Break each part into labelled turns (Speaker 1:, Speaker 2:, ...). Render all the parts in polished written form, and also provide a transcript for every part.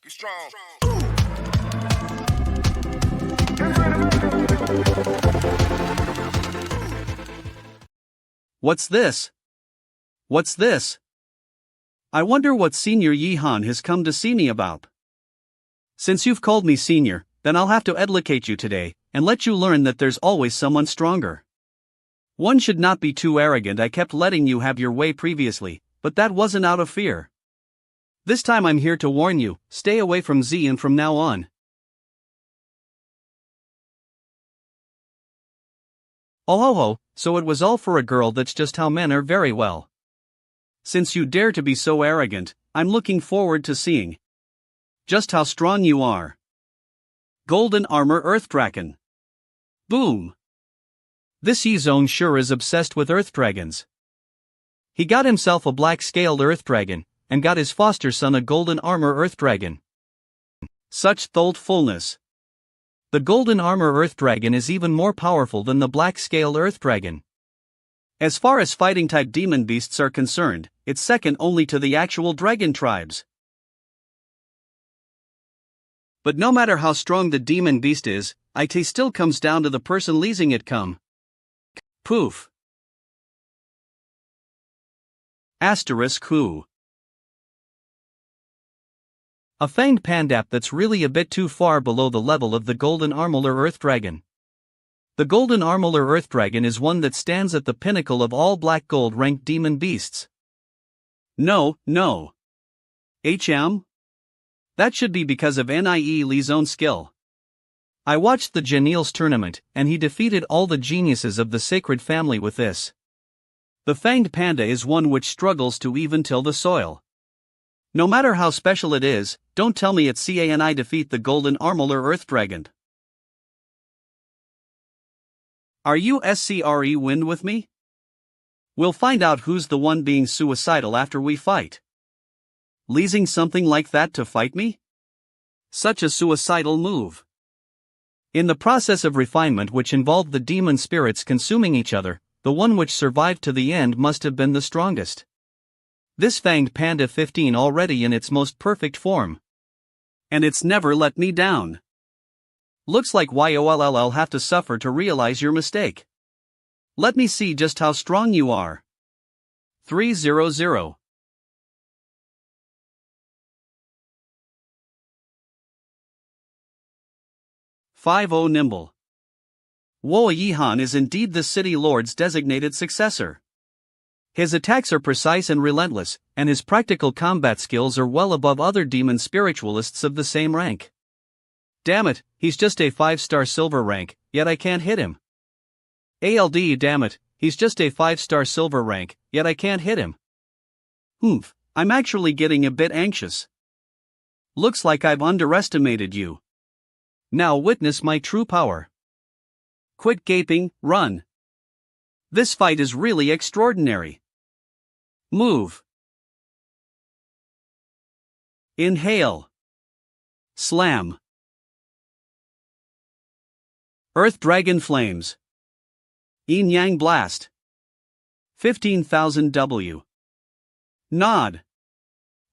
Speaker 1: You strong.
Speaker 2: What's this? What's this? I wonder what Senior Yi-han has come to see me about. Since you've called me senior, then I'll have to educate you today, and let you learn that there's always someone stronger. One should not be too arrogant. I kept letting you have your way previously, but that wasn't out of fear. This time I'm here to warn you, stay away from Z and from now on. Oh ho ho, so it was all for a girl. That's just how men are. Very well. Since you dare to be so arrogant, I'm looking forward to seeing just how strong you are. Golden Armor Earth Dragon. Boom. This Yi-zone sure is obsessed with Earth Dragons. He got himself a black-scaled Earth Dragon, and got his foster son a Golden Armor Earth Dragon. Such thoughtfulness. The Golden Armor Earth Dragon is even more powerful than the black-scaled Earth Dragon. As far as fighting-type demon beasts are concerned, it's second only to the actual dragon tribes. But no matter how strong the demon beast is, it still comes down to the person leasing it. Poof. Asterisk who. A fanged pandap that's really a bit too far below the level of the Golden Armor Earth Dragon. The Golden Armor Earth Dragon is one that stands at the pinnacle of all black gold ranked demon beasts. No. That should be because of Nie Li's own skill. I watched the Janil's tournament, and he defeated all the geniuses of the sacred family with this. The fanged panda is one which struggles to even till the soil. No matter how special it is, don't tell me it's CANI defeat the Golden Armor Earth Dragon. Are you SCRE win with me? We'll find out who's the one being suicidal after we fight. Leasing something like that to fight me? Such a suicidal move. In the process of refinement which involved the demon spirits consuming each other, the one which survived to the end must have been the strongest. This fanged panda 15 already in its most perfect form. And it's never let me down. Looks like you'll have to suffer to realize your mistake. Let me see just how strong you are. 300. Nimble. Wo Yi-han is indeed the city lord's designated successor. His attacks are precise and relentless, and his practical combat skills are well above other demon spiritualists of the same rank. Damn it, he's just a 5-star silver rank, yet I can't hit him. Damn it, he's just a 5-star silver rank, yet I can't hit him. I'm actually getting a bit anxious. Looks like I've underestimated you. Now witness my true power. Quit gaping, run. This fight is really extraordinary. Move. Inhale. Slam. Earth Dragon Flames. Yin Yang Blast. 15,000 W. Nod.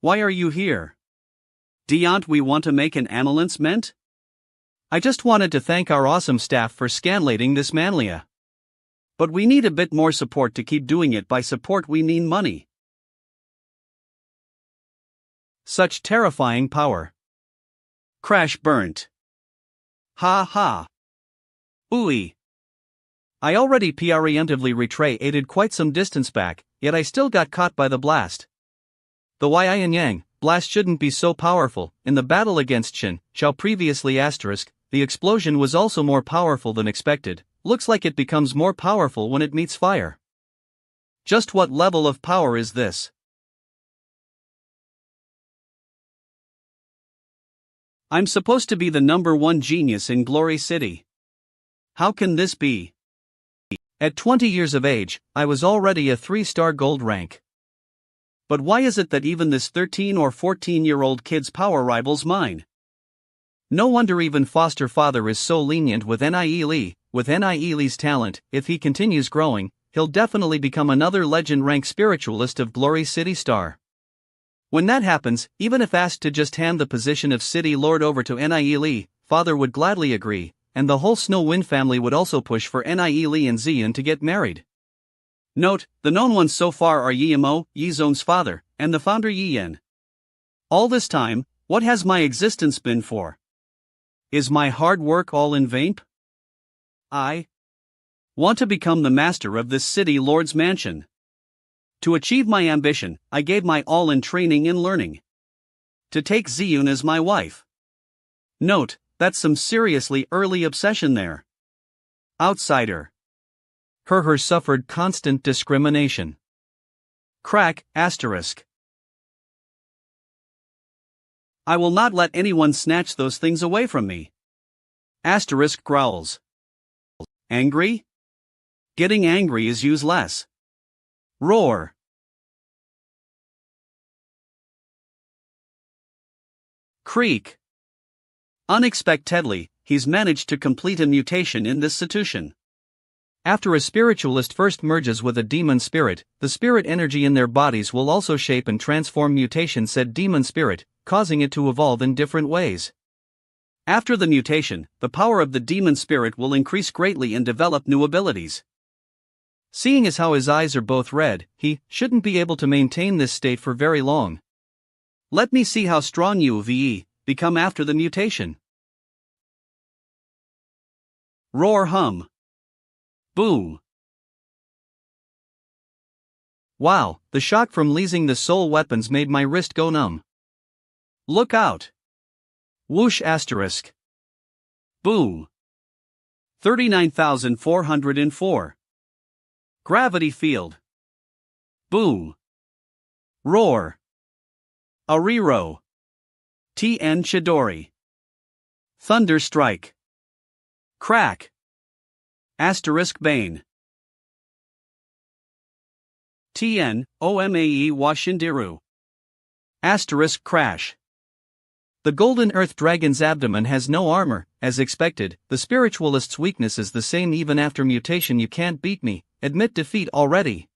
Speaker 2: Why are you here? Don't we want to make an announcement? I just wanted to thank our awesome staff for scanlating this manlia. But we need a bit more support to keep doing it. By support we mean money. Such terrifying power. Crash burnt. Ha ha. Ooey. I already preemptively retreated quite some distance back, yet I still got caught by the blast. The Yin Yang blast shouldn't be so powerful. In the battle against Shin Chao previously the explosion was also more powerful than expected. Looks like it becomes more powerful when it meets fire. Just what level of power is this? I'm supposed to be the #1 genius in Glory City. How can this be? At 20 years of age, I was already a 3-star gold rank. But why is it that even this 13 or 14-year-old kid's power rivals mine? No wonder even foster father is so lenient with Nie Li. With Nie Li's talent, if he continues growing, he'll definitely become another legend rank spiritualist of Glory City star. When that happens, even if asked to just hand the position of city lord over to Nie Li, father would gladly agree, and the whole Snow Wind family would also push for Nie Li and Ziyun to get married. Note, the known ones so far are Yi Mo, Yi Zong's father, and the founder Yi Yan. All this time, what has my existence been for? Is my hard work all in vain? I want to become the master of this city lord's mansion. To achieve my ambition, I gave my all in training and learning. To take Ziyun as my wife. Note, that's some seriously early obsession there. Outsider. Her suffered constant discrimination. Crack, asterisk. I will not let anyone snatch those things away from me. Asterisk growls. Angry? Getting angry is used less. Roar. Creak. Unexpectedly, he's managed to complete a mutation in this situation. After a spiritualist first merges with a demon spirit, the spirit energy in their bodies will also shape and transform mutation said demon spirit, causing it to evolve in different ways. After the mutation, the power of the demon spirit will increase greatly and develop new abilities. Seeing as how his eyes are both red, he shouldn't be able to maintain this state for very long. Let me see how strong you become after the mutation. Roar hum. Boom. Wow, the shock from losing the soul weapons made my wrist go numb. Look out. Whoosh asterisk. Boom. 39,404. Gravity field. Boom. Roar. Ariro. TN Chidori. Thunder strike. Crack. Asterisk Bane. TN OMAE Washindiru. Asterisk crash. The Golden Earth Dragon's abdomen has no armor, as expected. The spiritualist's weakness is the same even after mutation. You can't beat me, admit defeat already.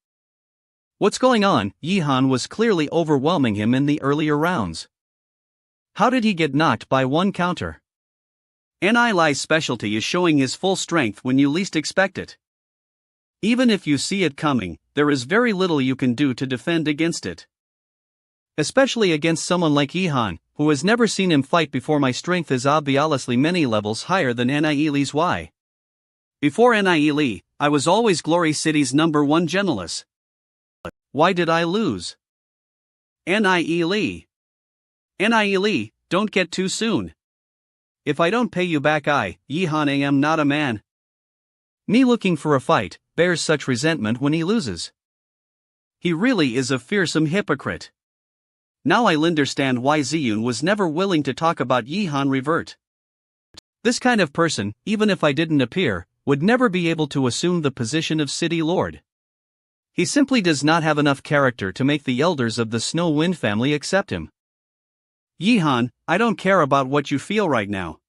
Speaker 2: What's going on? Yihan was clearly overwhelming him in the earlier rounds. How did he get knocked by one counter? Nie Li's specialty is showing his full strength when you least expect it. Even if you see it coming, there is very little you can do to defend against it. Especially against someone like Yihan, who has never seen him fight before. My strength is obviously many levels higher than Nie Li's. Why? Before Nie Li, I was always Glory City's #1 generalist. Why did I lose? Nie Li. Nie Li, don't get too soon. If I don't pay you back, Yihan am not a man. Me looking for a fight, bears such resentment when he loses. He really is a fearsome hypocrite. Now I understand why Ziyun was never willing to talk about Yihan revert. This kind of person, even if I didn't appear, would never be able to assume the position of city lord. He simply does not have enough character to make the elders of the Snow Wind family accept him. Yihan, I don't care about what you feel right now.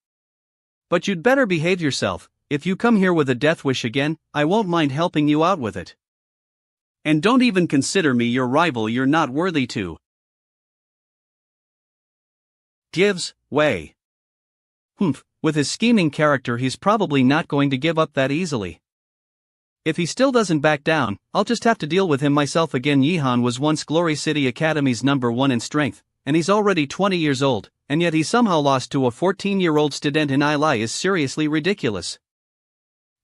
Speaker 2: But you'd better behave yourself. If you come here with a death wish again, I won't mind helping you out with it. And don't even consider me your rival, you're not worthy to. Gives way. With his scheming character, he's probably not going to give up that easily. If he still doesn't back down, I'll just have to deal with him myself again. Yihan was once Glory City Academy's #1 in strength, and he's already 20 years old, and yet he somehow lost to a 14-year-old student in Nie Li is seriously ridiculous.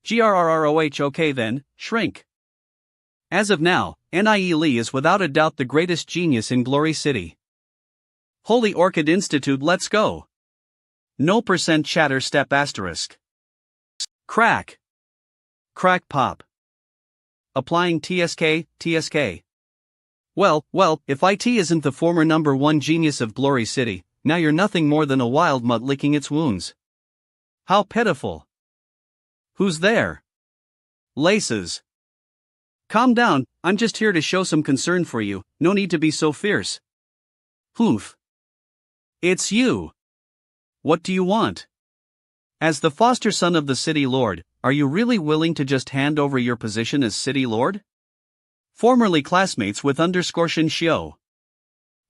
Speaker 2: Grrroh. Okay then, shrink. As of now, Nie Li is without a doubt the greatest genius in Glory City. Holy Orchid Institute, let's go. No % chatter step asterisk. Crack. Crack pop. Applying TSK. Well, if IT isn't the former #1 genius of Glory City, now you're nothing more than a wild mutt licking its wounds. How pitiful. Who's there? Laces. Calm down, I'm just here to show some concern for you, no need to be so fierce. Hoof. It's you. What do you want? As the foster son of the city lord, are you really willing to just hand over your position as city lord? Formerly classmates with _Shio.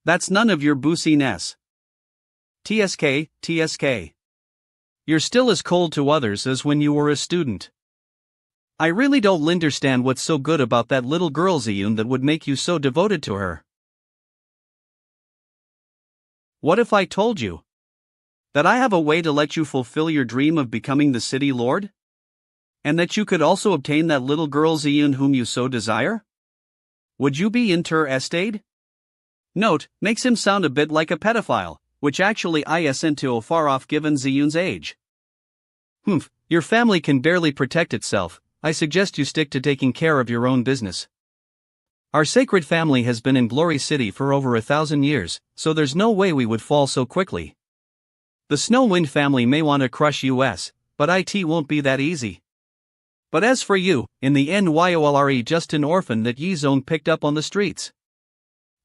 Speaker 2: That's none of your boosiness. TSK, TSK. You're still as cold to others as when you were a student. I really don't understand what's so good about that little girl Ziyun that would make you so devoted to her. What if I told you that I have a way to let you fulfill your dream of becoming the city lord? And that you could also obtain that little girl Ziyun whom you so desire? Would you be interested? Note, makes him sound a bit like a pedophile, which actually isn't too far off given Ziyun's age. Humph, your family can barely protect itself. I suggest you stick to taking care of your own business. Our sacred family has been in Glory City for over 1,000 years, so there's no way we would fall so quickly. The Snow Wind family may want to crush us, but it won't be that easy. But as for you, in the end you're just an orphan that Yi Zong picked up on the streets.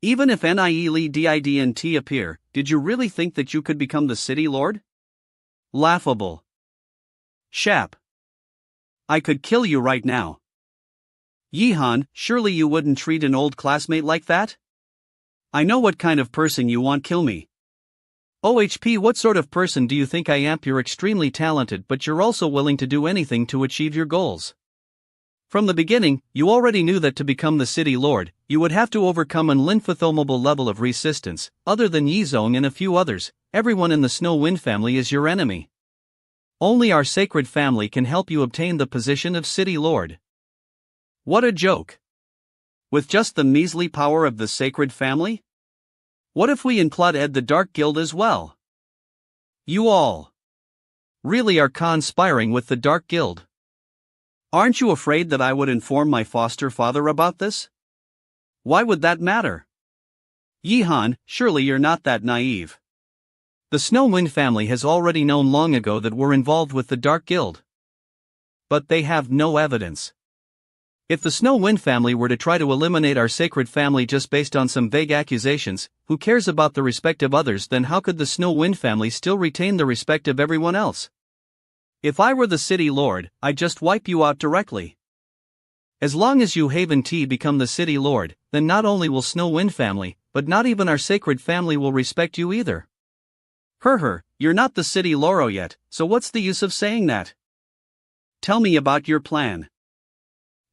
Speaker 2: Even if Nie Li didn't appear, did you really think that you could become the city lord? Laughable. Shap. I could kill you right now. Yihan, surely you wouldn't treat an old classmate like that? I know what kind of person you want kill me. OHP, what sort of person do you think I am? You're extremely talented, but you're also willing to do anything to achieve your goals. From the beginning, you already knew that to become the city lord, you would have to overcome an unfathomable level of resistance. Other than Yi Zong and a few others, everyone in the Snow Wind family is your enemy. Only our sacred family can help you obtain the position of city lord. What a joke! With just the measly power of the sacred family? What if we included the Dark Guild as well? You all really are conspiring with the Dark Guild. Aren't you afraid that I would inform my foster father about this? Why would that matter? Yihan, surely you're not that naive. The Snow Wind family has already known long ago that we're involved with the Dark Guild. But they have no evidence. If the Snow Wind family were to try to eliminate our sacred family just based on some vague accusations, who cares about the respect of others? Then how could the Snow Wind family still retain the respect of everyone else? If I were the city lord, I'd just wipe you out directly. As long as you Haven T become the city lord, then not only will Snow Wind family, but not even our sacred family will respect you either. You're not the city Loro yet, so what's the use of saying that? Tell me about your plan.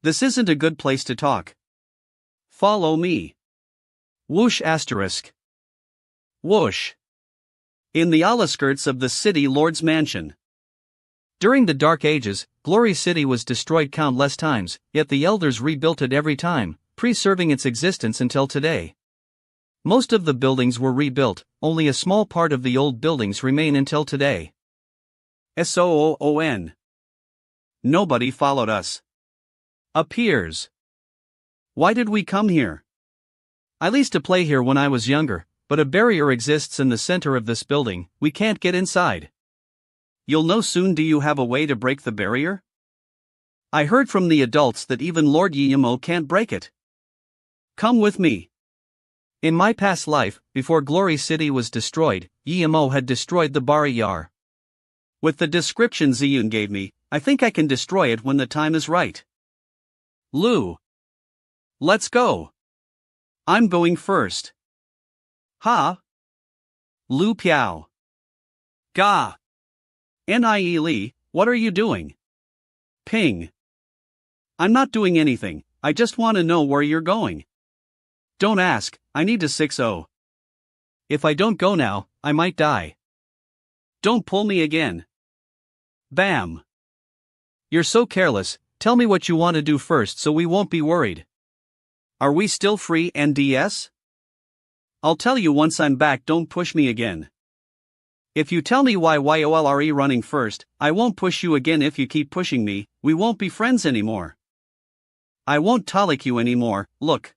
Speaker 2: This isn't a good place to talk. Follow me. Whoosh asterisk. Whoosh. In the outskirts of the city lord's mansion. During the Dark Ages, Glory City was destroyed countless times, yet the elders rebuilt it every time, preserving its existence until today. Most of the buildings were rebuilt, only a small part of the old buildings remain until today. SOOON. Nobody followed us. Appears. Why did we come here? I used to play here when I was younger, but a barrier exists in the center of this building, we can't get inside. You'll know soon. Do you have a way to break the barrier? I heard from the adults that even Lord Yimo can't break it. Come with me. In my past life, before Glory City was destroyed, Yimo had destroyed the barrier. With the description Ziyun gave me, I think I can destroy it when the time is right. Lu. Let's go. I'm going first. Ha. Lu Piao. Ga. Nie Li, what are you doing? Ping. I'm not doing anything, I just want to know where you're going. Don't ask, I need to 6-0. If I don't go now, I might die. Don't pull me again. Bam. You're so careless, tell me what you want to do first so we won't be worried. Are we still free NDS? I'll tell you once I'm back, don't push me again. If you tell me why YOLRE running first, I won't push you again. If you keep pushing me, we won't be friends anymore. I won't tolerate you anymore, look.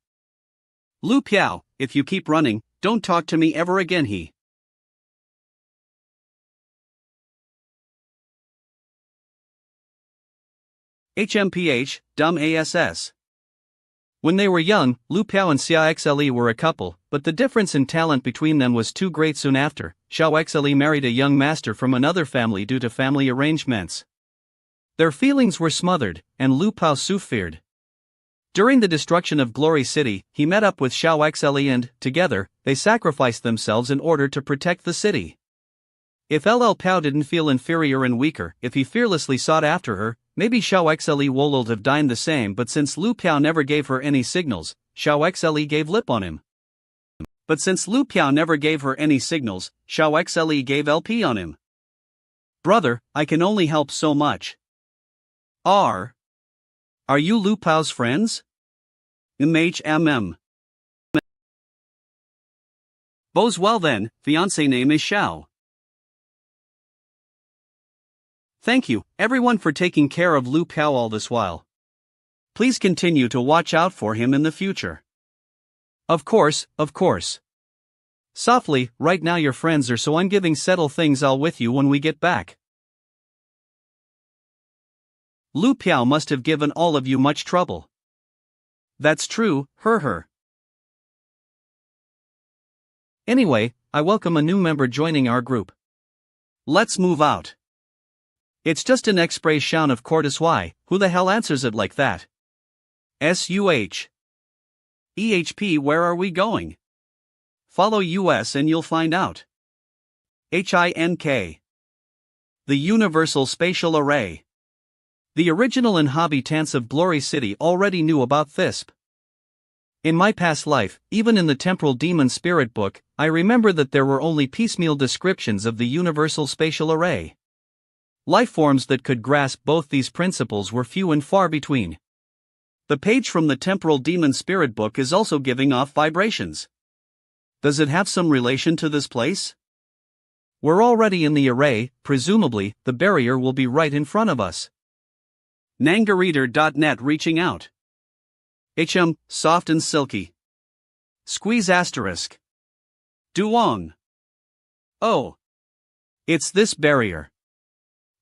Speaker 2: Lu Piao, if you keep running, don't talk to me ever again. He. HMPH, dumb ass. When they were young, Lu Piao and Xia Xle were a couple, but the difference in talent between them was too great. Soon after, Xiao Xle married a young master from another family due to family arrangements. Their feelings were smothered, and Lu Piao feared During the destruction of Glory City, he met up with Xiao Xle and, together, they sacrificed themselves in order to protect the city. If LL Pao didn't feel inferior and weaker, if he fearlessly sought after her, maybe Xiao Xle would have done the same, but since Lu Piao never gave her any signals, Xiao Xle gave lip on him. But since Lu Piao never gave her any signals, Xiao Xle gave LP on him. Brother, I can only help so much. Are you Lu Piao's friends? Bo's well then, fiancé name is Xiao. Thank you, everyone, for taking care of Lu Piao all this while. Please continue to watch out for him in the future. Of course. Softly, right now your friends are so ungiving. Settle things, I'll with you when we get back. Lu Piao must have given all of you much trouble. That's true, her. Anyway, I welcome a new member joining our group. Let's move out. It's just an expression of courtesy, who the hell answers it like that? SUH. EHP, where are we going? Follow US and you'll find out. HINK. The Universal Spatial Array. The original inhabitants of Glory City already knew about THISP. In my past life, even in the Temporal Demon Spirit book, I remember that there were only piecemeal descriptions of the Universal Spatial Array. Lifeforms that could grasp both these principles were few and far between. The page from the Temporal Demon Spirit book is also giving off vibrations. Does it have some relation to this place? We're already in the array, presumably, the barrier will be right in front of us. Nangareader.net reaching out. Soft and silky. Squeeze asterisk. Duong. Oh. It's this barrier.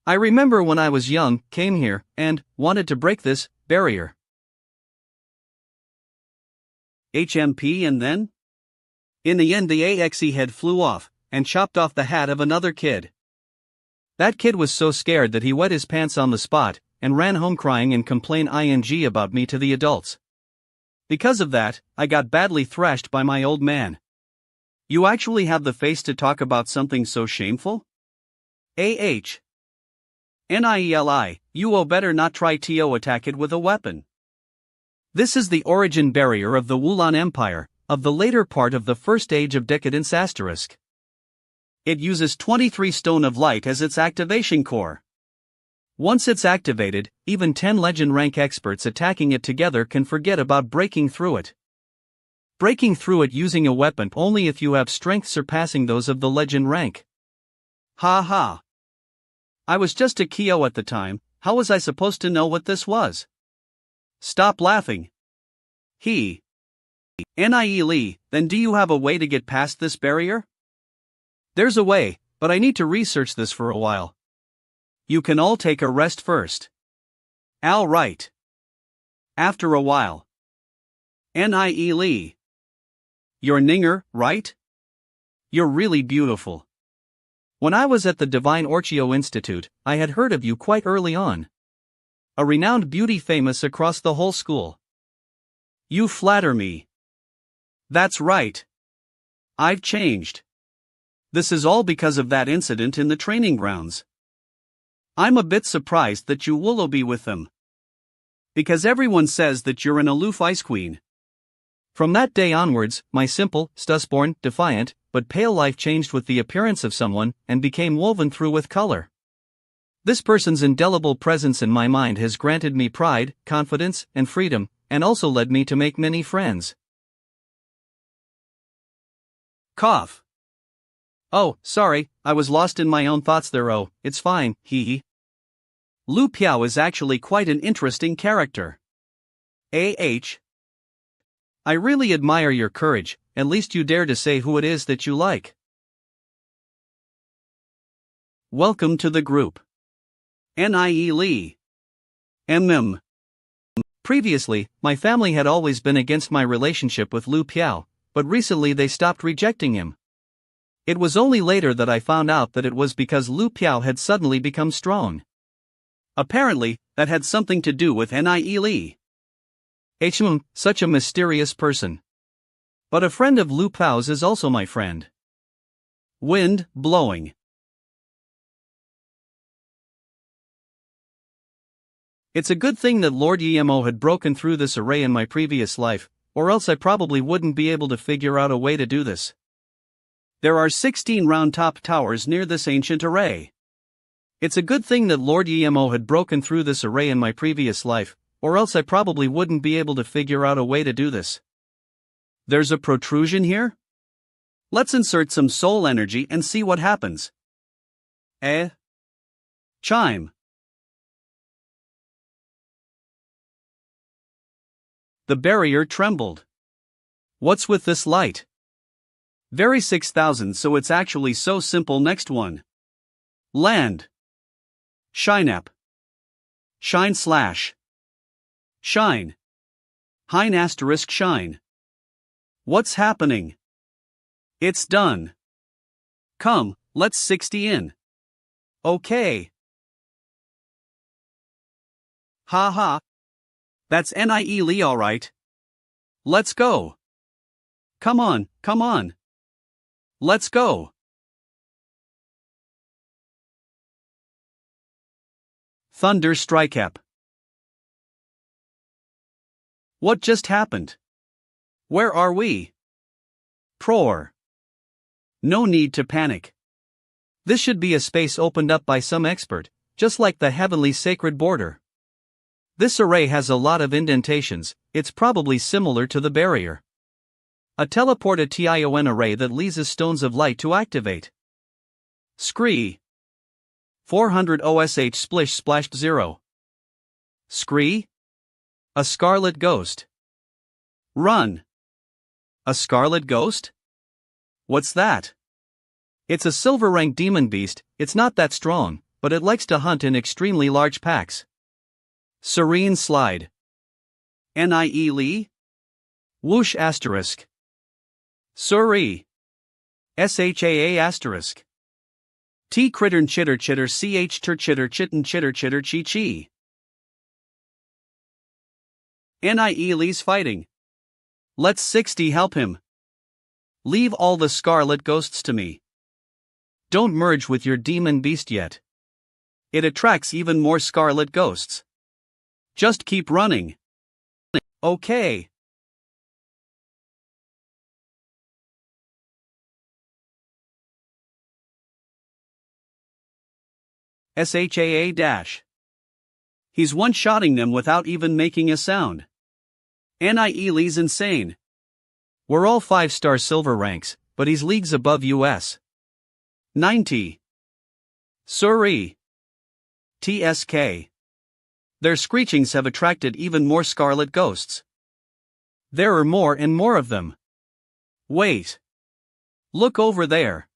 Speaker 2: I remember when I was young, came here, and wanted to break this barrier. HMP and then? In the end the AXE head flew off, and chopped off the hat of another kid. That kid was so scared that he wet his pants on the spot, and ran home crying and complained ing about me to the adults. Because of that, I got badly thrashed by my old man. You actually have the face to talk about something so shameful? NIELI, you better not try to attack it with a weapon. This is the origin barrier of the Wulan Empire, of the later part of the first age of decadence asterisk. It uses 23 stone of light as its activation core. Once it's activated, even 10 legend rank experts attacking it together can forget about breaking through it. Breaking through it using a weapon only if you have strength surpassing those of the legend rank. Ha. I was just a Kyo at the time, how was I supposed to know what this was? Stop laughing. Nie Li, then do you have a way to get past this barrier? There's a way, but I need to research this for a while. You can all take a rest first. All right. After a while. Nie Li. You're Ninger, right? You're really beautiful. When I was at the Divine Orchio Institute, I had heard of you quite early on. A renowned beauty famous across the whole school. You flatter me. That's right. I've changed. This is all because of that incident in the training grounds. I'm a bit surprised that you will be with them. Because everyone says that you're an aloof ice queen. From that day onwards, my simple, stubborn, defiant, but pale life changed with the appearance of someone, and became woven through with color. This person's indelible presence in my mind has granted me pride, confidence, and freedom, and also led me to make many friends. Cough. Oh, sorry, I was lost in my own thoughts there. Oh, it's fine, hee. Lu Piao is actually quite an interesting character. I really admire your courage, at least you dare to say who it is that you like. Welcome to the group. Nie Li. Previously, my family had always been against my relationship with Lu Piao, but recently they stopped rejecting him. It was only later that I found out that it was because Lu Piao had suddenly become strong. Apparently, that had something to do with Nie Li. Such a mysterious person. But a friend of Lu Pao's is also my friend. Wind, blowing. It's a good thing that Lord Yemo had broken through this array in my previous life, or else I probably wouldn't be able to figure out a way to do this. There are 16 round-top towers near this ancient array. It's a good thing that Lord Yemo had broken through this array in my previous life, or else I probably wouldn't be able to figure out a way to do this. There's a protrusion here? Let's insert some soul energy and see what happens. Chime. The barrier trembled. What's with this light? Very 6,000, so it's actually so simple. Next one. Land. Shinap. Shine slash. Shine. Hein asterisk shine. What's happening? It's done. Come, let's 60 in. Okay. Haha. That's Nie Li alright. Let's go. Come on, come on. Let's go. Thunder strikeup. What just happened? Where are we? Pror. No need to panic. This should be a space opened up by some expert, just like the heavenly sacred border. This array has a lot of indentations, it's probably similar to the barrier. A teleportation array that leases stones of light to activate. Scree. 400 OSH splish splashed 0. Scree? A scarlet ghost. Run. A scarlet ghost? What's that? It's a silver rank demon beast, it's not that strong, but it likes to hunt in extremely large packs. Serene slide. Nie Li? Whoosh asterisk. Suri. Shaa asterisk. T crittern chitter chitter ch tur chitter chitten chitter chitter chi chi. Nie Li's fighting. Let's 60 help him. Leave all the scarlet ghosts to me. Don't merge with your demon beast yet. It attracts even more scarlet ghosts. Just keep running. Okay. Shaa dash. He's one-shotting them without even making a sound. Nie Li's insane. We're all 5-star silver ranks, but he's leagues above US. 90. Suri. TSK. Their screechings have attracted even more scarlet ghosts. There are more and more of them. Wait. Look over there.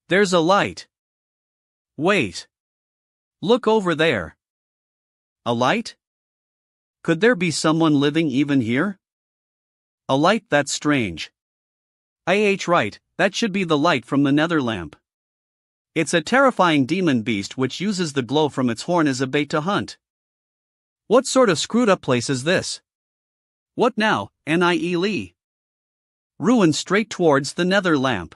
Speaker 2: There's a light. Wait. Look over there. A light? Could there be someone living even here? A light, that's strange. Right, that should be the light from the nether lamp. It's a terrifying demon beast which uses the glow from its horn as a bait to hunt. What sort of screwed up place is this? What now, Nie Li? Ruin straight towards the nether lamp.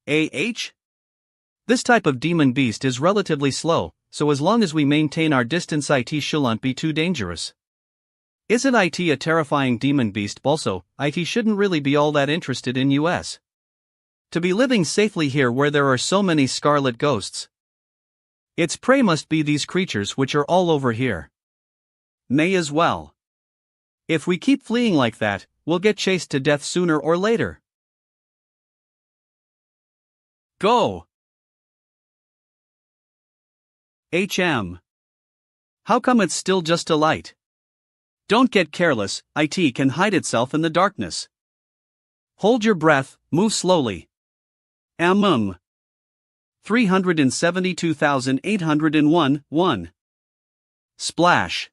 Speaker 2: This type of demon beast is relatively slow, so as long as we maintain our distance it shouldn't be too dangerous. Isn't it a terrifying demon beast? Also, it shouldn't really be all that interested in US. To be living safely here where there are so many scarlet ghosts. Its prey must be these creatures which are all over here. May as well. If we keep fleeing like that, we'll get chased to death sooner or later. Go! How come it's still just a light? Don't get careless, it can hide itself in the darkness. Hold your breath, move slowly. 372,801, 1. Splash.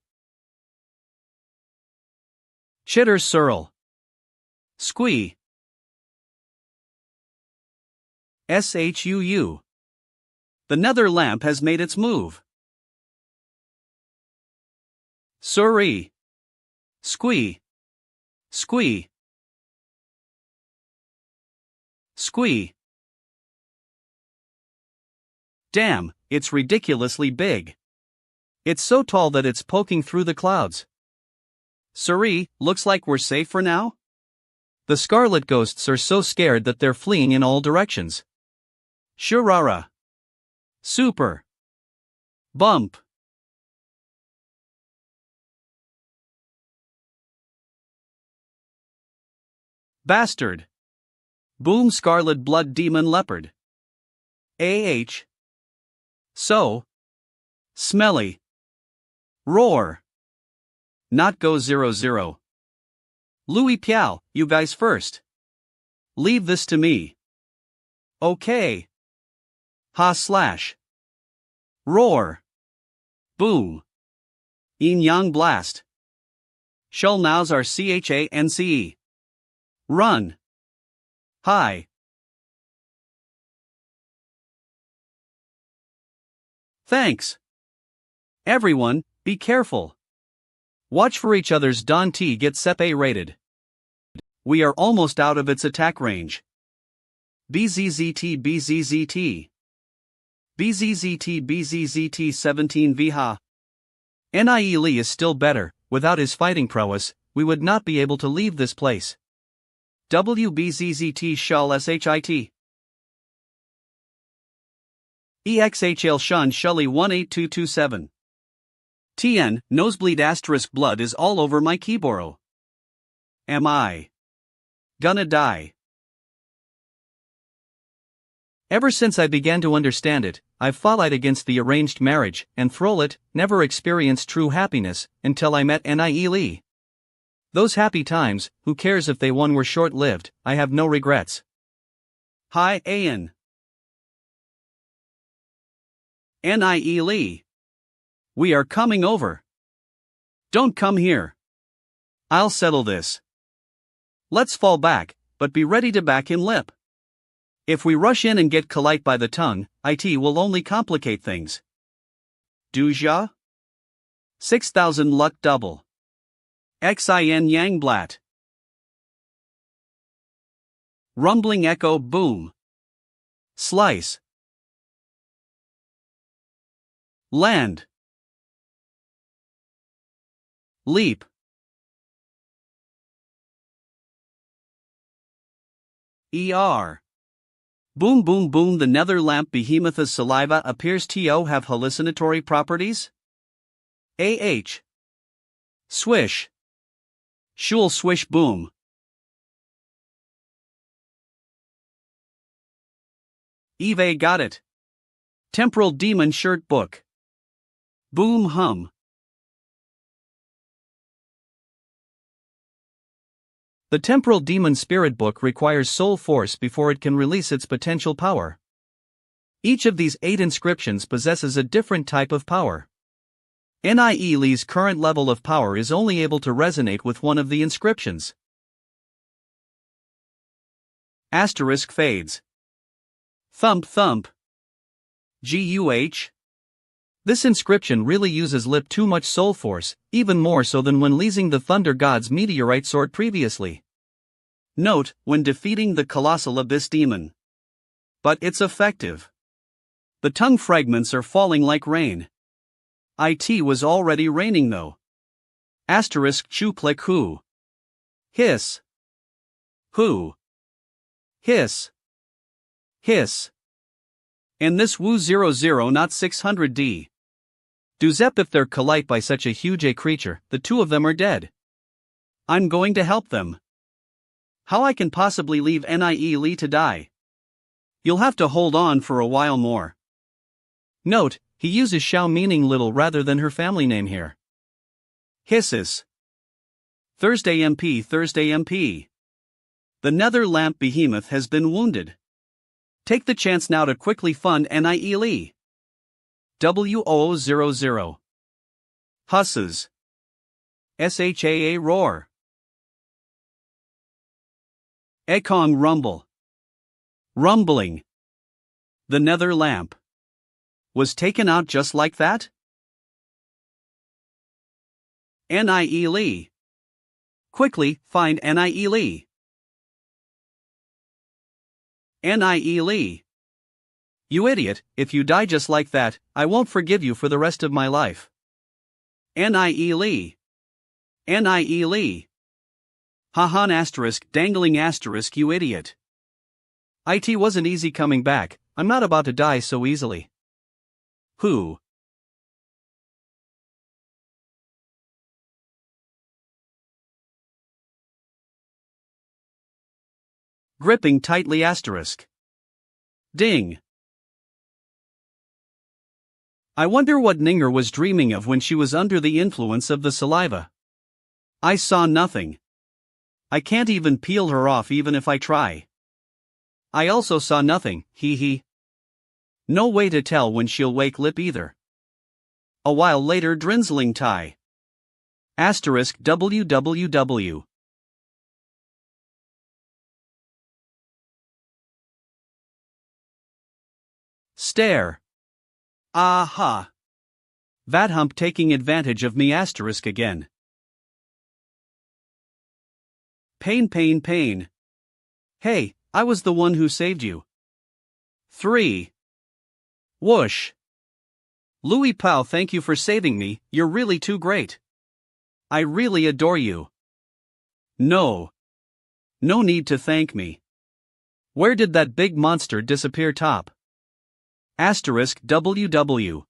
Speaker 2: Chitter surl. Squee. Shuu. The nether lamp has made its move. Suri. Squee. Squee. Squee. Damn, it's ridiculously big. It's so tall that it's poking through the clouds. Suri, looks like we're safe for now? The scarlet ghosts are so scared that they're fleeing in all directions. Shurara. Super. Bump. Bastard. Boom scarlet blood demon leopard. AH. So. Smelly. Roar. Not go 00. Louis Piao, you guys first. Leave this to me. Okay. Ha slash. Roar. Boom. Yin Yang blast. Shul nows are CHANCE. Run. Hi. Thanks. Everyone, be careful. Watch for each other's Don T get separated. We are almost out of its attack range. BZZT BZZT. BZZT BZZT 17 Viha. Nie Li is still better. Without his fighting prowess, we would not be able to leave this place. WBZZT Shul SHIT. EXHL Shun Shully 18227. TN, nosebleed asterisk blood is all over my keyboard. Am I gonna die? Ever since I began to understand it, I've fought against the arranged marriage, and through it, never experienced true happiness, until I met Nie Li. Those happy times, who cares if they were short-lived, I have no regrets. Hi Ayan. Nie Li. We are coming over. Don't come here. I'll settle this. Let's fall back, but be ready to back him lip. If we rush in and get collite by the tongue, it will only complicate things. Duja? 6,000 luck double. Xin Yangblat. Rumbling echo boom. Slice. Land. Leap. ER. Boom boom boom. The nether lamp behemoth's saliva appears to have hallucinatory properties? AH. Swish. Shul swish boom. Eve got it. Temporal demon shirt book. Boom hum. The temporal demon spirit book requires soul force before it can release its potential power. Each of these 8 inscriptions possesses a different type of power. Nie Li's current level of power is only able to resonate with one of the inscriptions. Asterisk fades. Thump thump. GUH. This inscription really uses lip too much soul force, even more so than when leasing the Thunder God's meteorite sword previously. Note, when defeating the colossal abyss demon. But it's effective. The tongue fragments are falling like rain. It was already raining though. Asterisk chu click who. Hiss. Who. Hiss. Hiss. And this woo 00 not 600D. Do zep if they're collide by such a huge a creature, the two of them are dead. I'm going to help them. How I can possibly leave Nie Li to die? You'll have to hold on for a while more. Note, he uses Xiao meaning little rather than her family name here. Hisses. Thursday MP Thursday MP. The nether lamp behemoth has been wounded. Take the chance now to quickly fund Nie Li. WO00. Husses. SHAA roar. Ekong rumble. Rumbling. The nether lamp was taken out just like that? Nie Li. Quickly, find Nie Li. Nie Li. You idiot, if you die just like that, I won't forgive you for the rest of my life. Nie Li. Nie Li. Hahan asterisk dangling asterisk you idiot. It wasn't easy coming back, I'm not about to die so easily. Who? Gripping tightly asterisk. Ding. I wonder what Ninger was dreaming of when she was under the influence of the saliva. I saw nothing. I can't even peel her off even if I try. I also saw nothing, hee hee. No way to tell when she'll wake lip either. A while later drinzling tie. Asterisk www. Stare. Aha. Vadhump taking advantage of me asterisk again. Pain pain pain. Hey, I was the one who saved you. 3. Whoosh. Louis Pao, thank you for saving me, you're really too great. I really adore you. No. No need to thank me. Where did that big monster disappear top? Asterisk WW.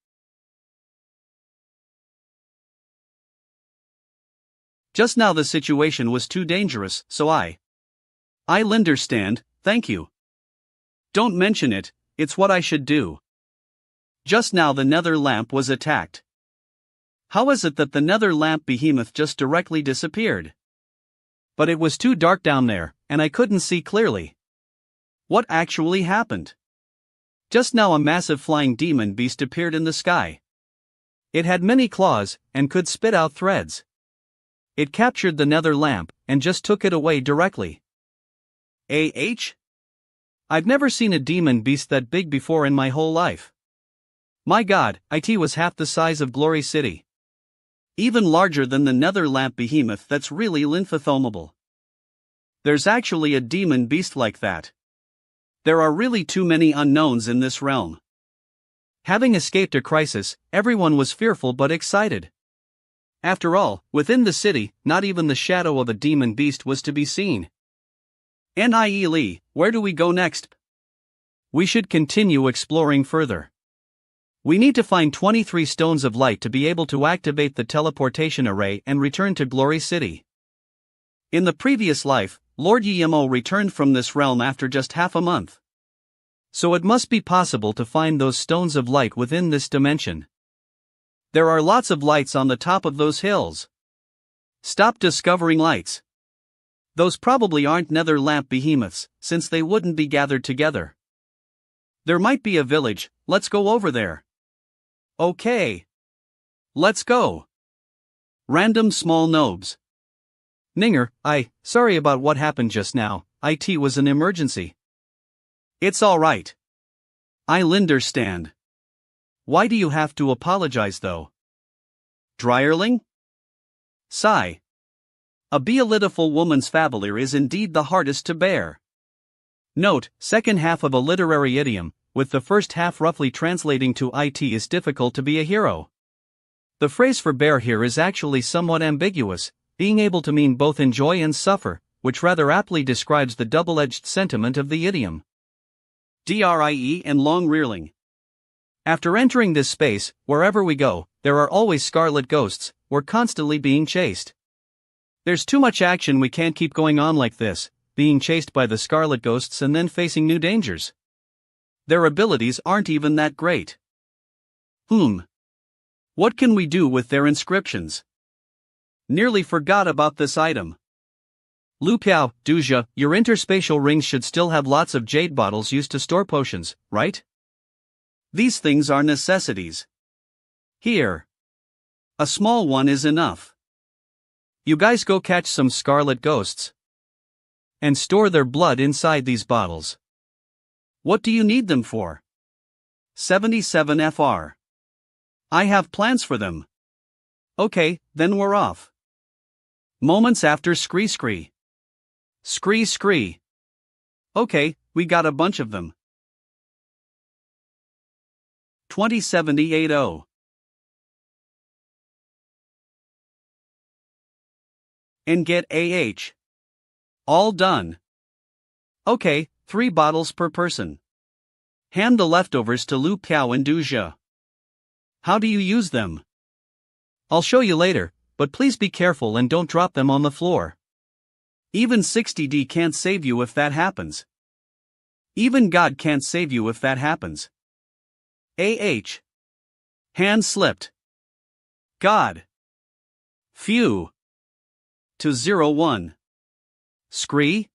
Speaker 2: Just now the situation was too dangerous, so I understand, thank you. Don't mention it, it's what I should do. Just now the nether lamp was attacked. How is it that the nether lamp behemoth just directly disappeared? But it was too dark down there, and I couldn't see clearly. What actually happened? Just now a massive flying demon beast appeared in the sky. It had many claws, and could spit out threads. It captured the nether lamp, and just took it away directly. I've never seen a demon beast that big before in my whole life. My god, it was half the size of Glory City. Even larger than the nether lamp behemoth that's really lymphosomable. There's actually a demon beast like that. There are really too many unknowns in this realm. Having escaped a crisis, everyone was fearful but excited. After all, within the city, not even the shadow of a demon beast was to be seen. Nie Li, where do we go next? We should continue exploring further. We need to find 23 stones of light to be able to activate the teleportation array and return to Glory City. In the previous life, Lord Yemo returned from this realm after just half a month. So it must be possible to find those stones of light within this dimension. There are lots of lights on the top of those hills. Stop discovering lights. Those probably aren't nether lamp behemoths, since they wouldn't be gathered together. There might be a village, let's go over there. Okay. Let's go. Random small nobs. Ninger, sorry about what happened just now, it was an emergency. It's alright. I understand. Why do you have to apologize though? Dryerling? Sigh. A bealitiful woman's fabulary is indeed the hardest to bear. Note, second half of a literary idiom, with the first half roughly translating to it is difficult to be a hero. The phrase for bear here is actually somewhat ambiguous, being able to mean both enjoy and suffer, which rather aptly describes the double-edged sentiment of the idiom. DRIE and long rearling. After entering this space, wherever we go, there are always scarlet ghosts, we're constantly being chased. There's too much action, we can't keep going on like this, being chased by the scarlet ghosts and then facing new dangers. Their abilities aren't even that great. What can we do with their inscriptions? Nearly forgot about this item. Lu Piao, Duja, your interspatial rings should still have lots of jade bottles used to store potions, right? These things are necessities. Here. A small one is enough. You guys go catch some scarlet ghosts. And store their blood inside these bottles. What do you need them for? 77 FR. I have plans for them. Okay, then we're off. Moments after scree scree. Scree scree. Okay, we got a bunch of them. 2078-0. And get AH. All done. Okay, 3 bottles per person. Hand the leftovers to Lu Piao and Du Zhe. How do you use them? I'll show you later, but please be careful and don't drop them on the floor. Even 60D can't save you if that happens. Even God can't save you if that happens. AH. Hand slipped. God. Phew. To 01. Scree?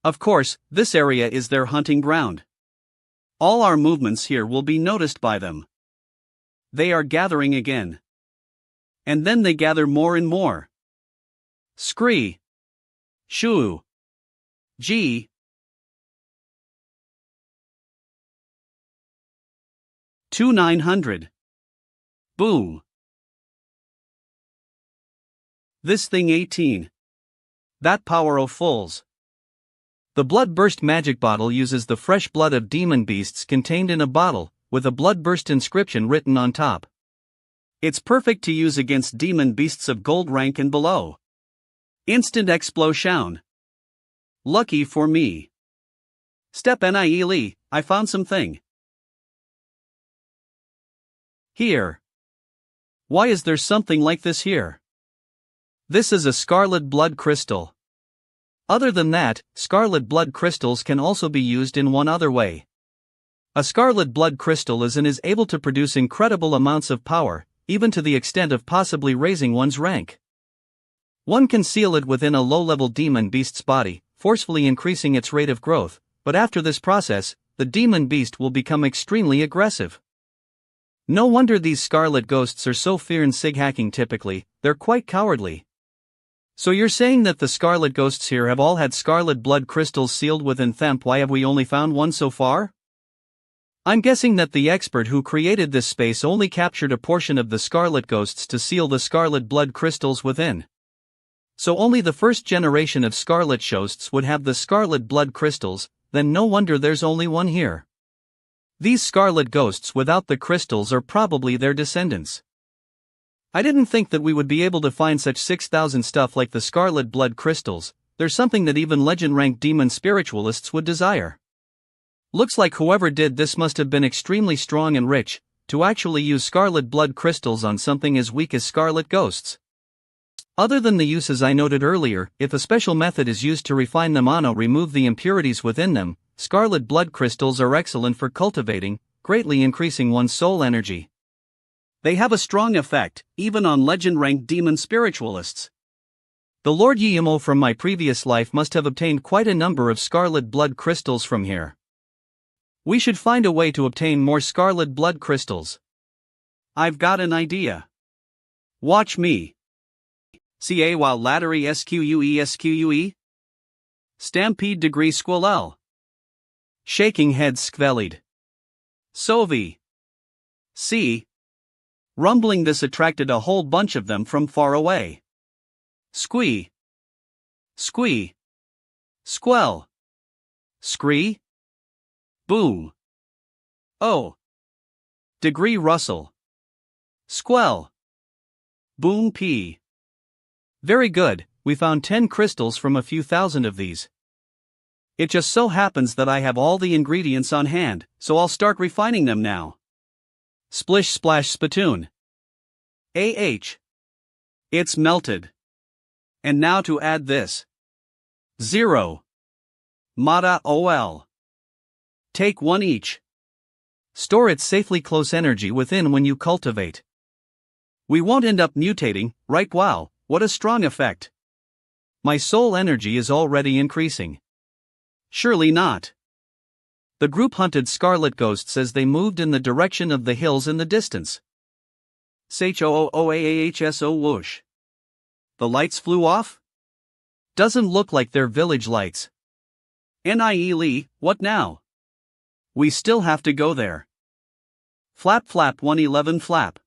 Speaker 2: Of course, this area is their hunting ground. All our movements here will be noticed by them. They are gathering again. And then they gather more and more. Scree. Shoo. G. 2900. Boom. This thing 18. That power o' fools. The blood-burst magic bottle uses the fresh blood of demon beasts contained in a bottle, with a blood-burst inscription written on top. It's perfect to use against demon beasts of gold rank and below. Instant explosion. Lucky for me. Step Nie Li, I found something. Here. Why is there something like this here? This is a scarlet blood crystal. Other than that, scarlet blood crystals can also be used in one other way. A scarlet blood crystal is able to produce incredible amounts of power, even to the extent of possibly raising one's rank. One can seal it within a low-level demon beast's body, forcefully increasing its rate of growth, but after this process, the demon beast will become extremely aggressive. No wonder these scarlet ghosts are so feared in sig-hacking typically, they're quite cowardly. So you're saying that the scarlet ghosts here have all had scarlet blood crystals sealed within them? Why have we only found one so far? I'm guessing that the expert who created this space only captured a portion of the scarlet ghosts to seal the scarlet blood crystals within. So only the first generation of scarlet ghosts would have the scarlet blood crystals, then no wonder there's only one here. These scarlet ghosts without the crystals are probably their descendants. I didn't think that we would be able to find such 6,000 stuff like the scarlet blood crystals. There's something that even legend-ranked demon spiritualists would desire. Looks like whoever did this must have been extremely strong and rich, to actually use scarlet blood crystals on something as weak as scarlet ghosts. Other than the uses I noted earlier, if a special method is used to refine them or remove the impurities within them, scarlet blood crystals are excellent for cultivating, greatly increasing one's soul energy. They have a strong effect, even on legend-ranked demon spiritualists. The Lord Yimo from my previous life must have obtained quite a number of scarlet blood crystals from here. We should find a way to obtain more scarlet blood crystals. I've got an idea. Watch me. Ca while lattery sque. Stampede degree squalel. Shaking head skvellied. Sovi. See. Rumbling this attracted a whole bunch of them from far away. Squee. Squee. Squell. Scree. Boom. Oh. Degree rustle. Squell. Boom pee. Very good, we found 10 crystals from a few thousand of these. It just so happens that I have all the ingredients on hand, so I'll start refining them now. Splish splash spittoon. It's melted. And now to add this. 0. Mata ol. Take 1 each. Store its safely close energy within when you cultivate. We won't end up mutating, right? Wow, what a strong effect. My soul energy is already increasing. Surely not. The group hunted scarlet ghosts as they moved in the direction of the hills in the distance. Shooaahso whoosh. The lights flew off? Doesn't look like they're village lights. Nie Li, what now? We still have to go there. Flap flap 111 flap.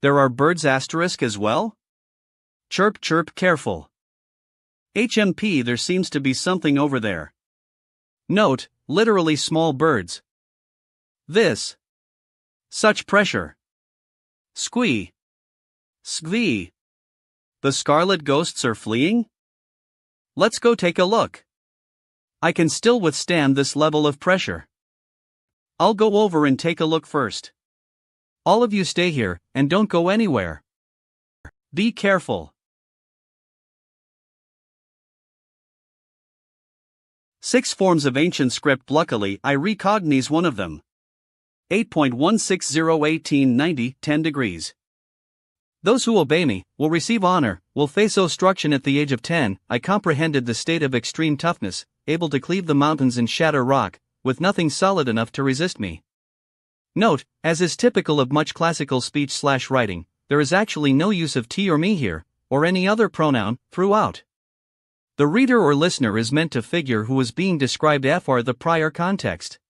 Speaker 2: There are birds asterisk as well? Chirp chirp careful. HMP there seems to be something over there. Note, literally small birds. This. Such pressure. Squee. Squee. The scarlet ghosts are fleeing? Let's go take a look. I can still withstand this level of pressure. I'll go over and take a look first. All of you stay here, and don't go anywhere. Be careful. 6 forms of ancient script. Luckily, I recognize one of them. 8.1601890 10 degrees. Those who obey me will receive honor, will face obstruction. At the age of 10, I comprehended the state of extreme toughness, able to cleave the mountains and shatter rock, with nothing solid enough to resist me. Note, as is typical of much classical speech/writing, there is actually no use of he or me here, or any other pronoun, throughout. The reader or listener is meant to figure who is being described for the prior context.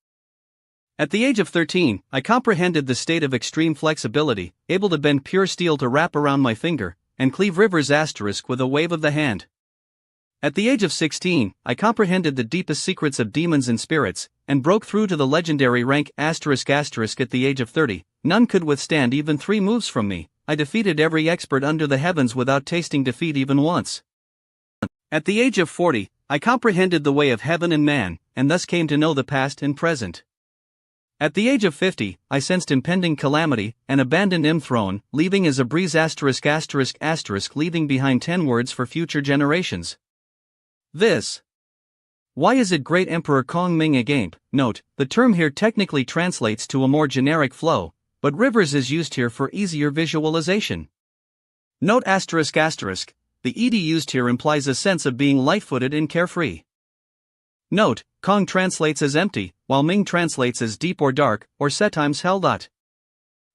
Speaker 2: At the age of 13, I comprehended the state of extreme flexibility, able to bend pure steel to wrap around my finger, and cleave rivers with a wave of the hand. At the age of 16, I comprehended the deepest secrets of demons and spirits, and broke through to the legendary rank ****. At the age of 30, none could withstand even 3 moves from me. I defeated every expert under the heavens without tasting defeat even once. At the age of 40, I comprehended the way of heaven and man, and thus came to know the past and present. At the age of 50, I sensed impending calamity, and abandoned throne, leaving as a breeze ****, leaving behind 10 words for future generations. This. Why is it Great Emperor Kong Ming agape? Note, the term here technically translates to a more generic flow, but rivers is used here for easier visualization. Note ****, the ed used here implies a sense of being light-footed and carefree. Note, Kong translates as empty, while Ming translates as deep or dark, or times hell.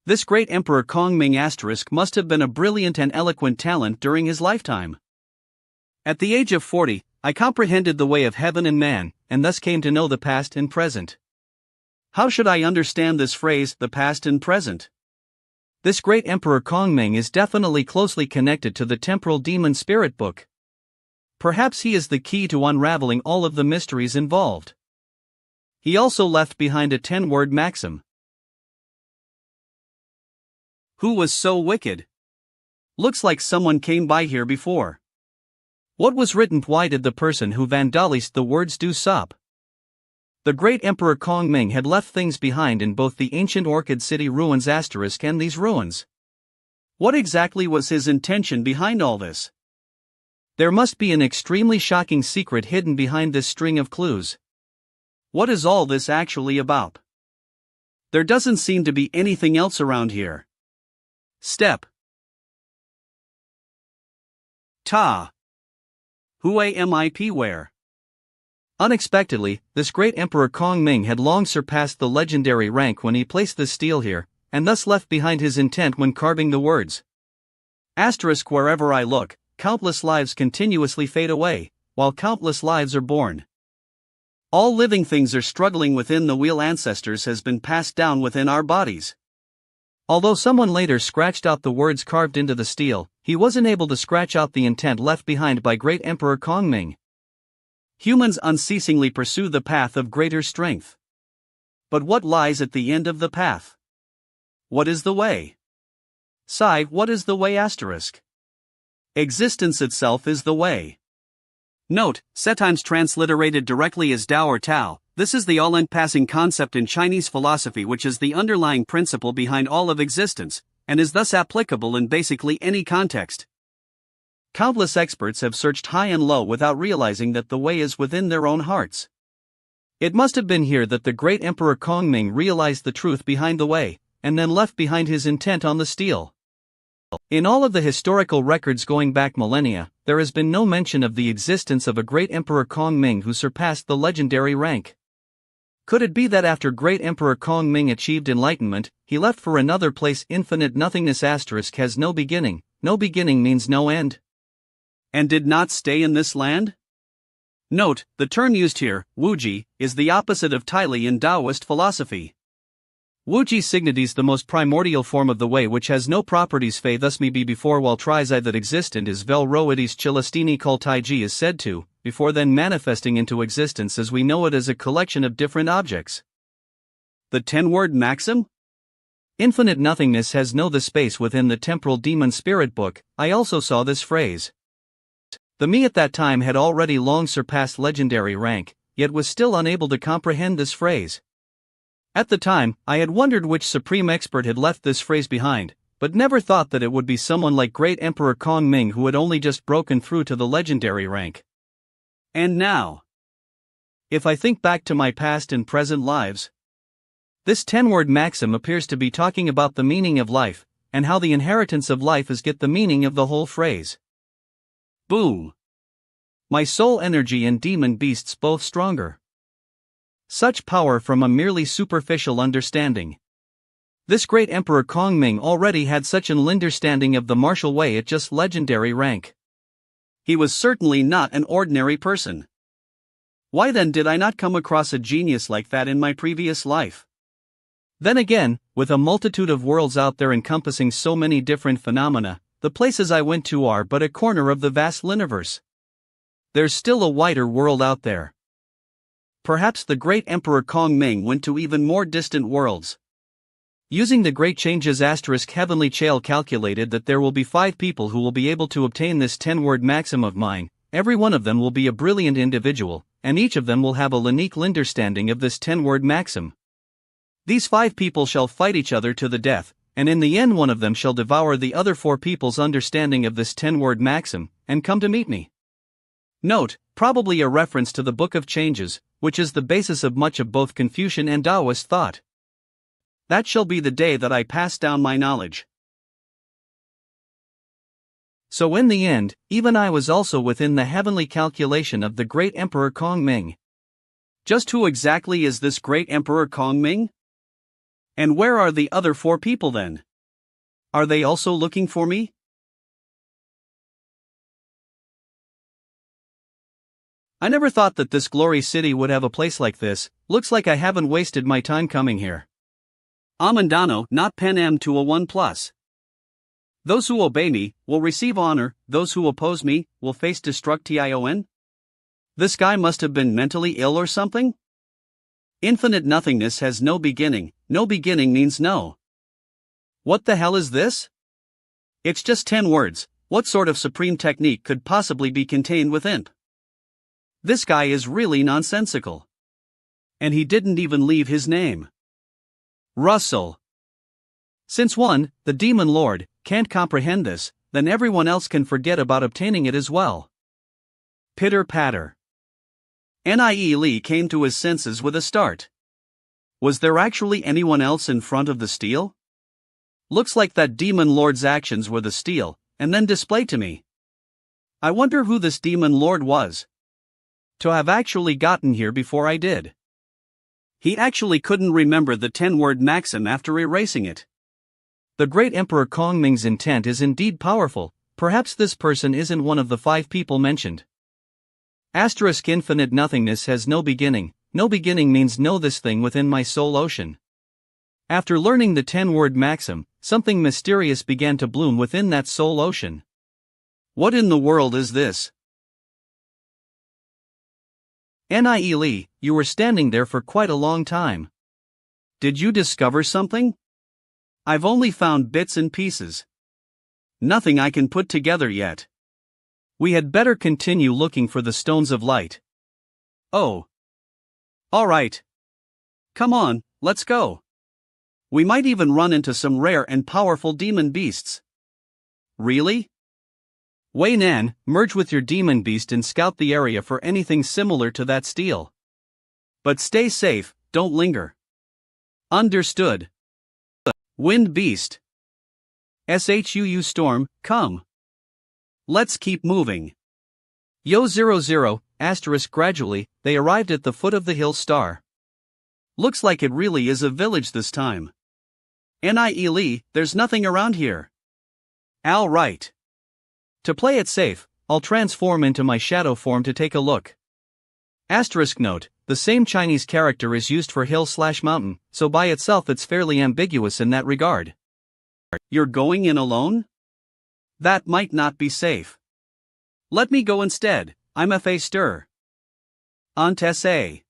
Speaker 2: This great Emperor Kong Ming * must have been a brilliant and eloquent talent during his lifetime. At the age of 40, I comprehended the way of heaven and man, and thus came to know the past and present. How should I understand this phrase, the past and present? This great Emperor Kong Ming is definitely closely connected to the temporal demon spirit book. Perhaps he is the key to unraveling all of the mysteries involved. He also left behind a 10-word maxim. Who was so wicked? Looks like someone came by here before. What was written? Why did the person who vandalized the words do sop? The great Emperor Kong Ming had left things behind in both the ancient Orchid City ruins * and these ruins. What exactly was his intention behind all this? There must be an extremely shocking secret hidden behind this string of clues. What is all this actually about? There doesn't seem to be anything else around here. Step. Ta. Hue mip where? Unexpectedly, this great Emperor Kong Ming had long surpassed the legendary rank when he placed this stele here, and thus left behind his intent when carving the words. * Wherever I look, countless lives continuously fade away, while countless lives are born. All living things are struggling within the wheel. Ancestors has been passed down within our bodies. Although someone later scratched out the words carved into the stele, he wasn't able to scratch out the intent left behind by great Emperor Kong Ming. Humans unceasingly pursue the path of greater strength. But what lies at the end of the path? What is the way? What is the way? Existence itself is the way. Note, times transliterated directly as Tao or Tao. This is the all-encompassing concept in Chinese philosophy, which is the underlying principle behind all of existence, and is thus applicable in basically any context. Countless experts have searched high and low without realizing that the way is within their own hearts. It must have been here that the great Emperor Kong Ming realized the truth behind the way, and then left behind his intent on the stele. In all of the historical records going back millennia, there has been no mention of the existence of a great Emperor Kong Ming who surpassed the legendary rank. Could it be that after great Emperor Kong Ming achieved enlightenment, he left for another place? Infinite nothingness * has no beginning. No beginning means no end. And did not stay in this land? Note, the term used here, wuji, is the opposite of Li in Taoist philosophy. Wuji signities the most primordial form of the way which has no properties fe thus me be before while tries I that existent is vel roides chilistini cultigi is said to, before then manifesting into existence as we know it as a collection of different objects. The 10-word maxim? Infinite nothingness has no the space within the temporal demon spirit book. I also saw this phrase. The me at that time had already long surpassed legendary rank, yet was still unable to comprehend this phrase. At the time, I had wondered which supreme expert had left this phrase behind, but never thought that it would be someone like great Emperor Kong Ming who had only just broken through to the legendary rank. And now, if I think back to my past and present lives, this 10-word maxim appears to be talking about the meaning of life, and how the inheritance of life is get the meaning of the whole phrase. Boom! My soul energy and demon beasts both stronger. Such power from a merely superficial understanding. This great Emperor Kong Ming already had such an understanding of the martial way at just legendary rank. He was certainly not an ordinary person. Why then did I not come across a genius like that in my previous life? Then again, with a multitude of worlds out there encompassing so many different phenomena, the places I went to are but a corner of the vast universe. There's still a wider world out there. Perhaps the great Emperor Kong Ming went to even more distant worlds. Using the Great Changes * Heavenly Chale calculated that there will be 5 people who will be able to obtain this 10-word maxim of mine. Every one of them will be a brilliant individual, and each of them will have a unique understanding of this 10-word maxim. These 5 people shall fight each other to the death, and in the end one of them shall devour the other 4 people's understanding of this 10-word maxim, and come to meet me. Note, probably a reference to the Book of Changes, which is the basis of much of both Confucian and Taoist thought. That shall be the day that I pass down my knowledge. So in the end, even I was also within the heavenly calculation of the great Emperor Kong Ming. Just who exactly is this great Emperor Kong Ming? And where are the other 4 people then? Are they also looking for me? I never thought that this glory city would have a place like this. Looks like I haven't wasted my time coming here. Amandano not pen M to a 1+. Those who obey me will receive honor, those who oppose me will face destruction. This guy must have been mentally ill or something? Infinite nothingness has no beginning means no. What the hell is this? It's just 10 words, what sort of supreme technique could possibly be contained within? This guy is really nonsensical. And he didn't even leave his name. Russell. Since one, the demon lord, can't comprehend this, then everyone else can forget about obtaining it as well. Pitter-patter. Nie Li came to his senses with a start. Was there actually anyone else in front of the steel? Looks like that demon lord's actions were the steel, and then displayed to me. I wonder who this demon lord was. To have actually gotten here before I did. He actually couldn't remember the 10-word maxim after erasing it. The great Emperor Kong Ming's intent is indeed powerful. Perhaps this person isn't one of the 5 people mentioned. Infinite nothingness has no beginning means know this thing within my soul ocean. After learning the 10-word maxim, something mysterious began to bloom within that soul ocean. What in the world is this? Nie Li, you were standing there for quite a long time. Did you discover something? I've only found bits and pieces. Nothing I can put together yet. We had better continue looking for the stones of light. Oh. Alright. Come on, let's go. We might even run into some rare and powerful demon beasts. Really? Wei Nan, merge with your demon beast and scout the area for anything similar to that steel. But stay safe, don't linger. Understood. Wind beast. Shuu storm, come. Let's keep moving. Yo 00, * gradually, they arrived at the foot of the hill star. Looks like it really is a village this time. Nie Li, there's nothing around here. All right. To play it safe, I'll transform into my shadow form to take a look. * note, the same Chinese character is used for hill/mountain, so by itself it's fairly ambiguous in that regard. You're going in alone? That might not be safe. Let me go instead, I'm fa stir. Antesse.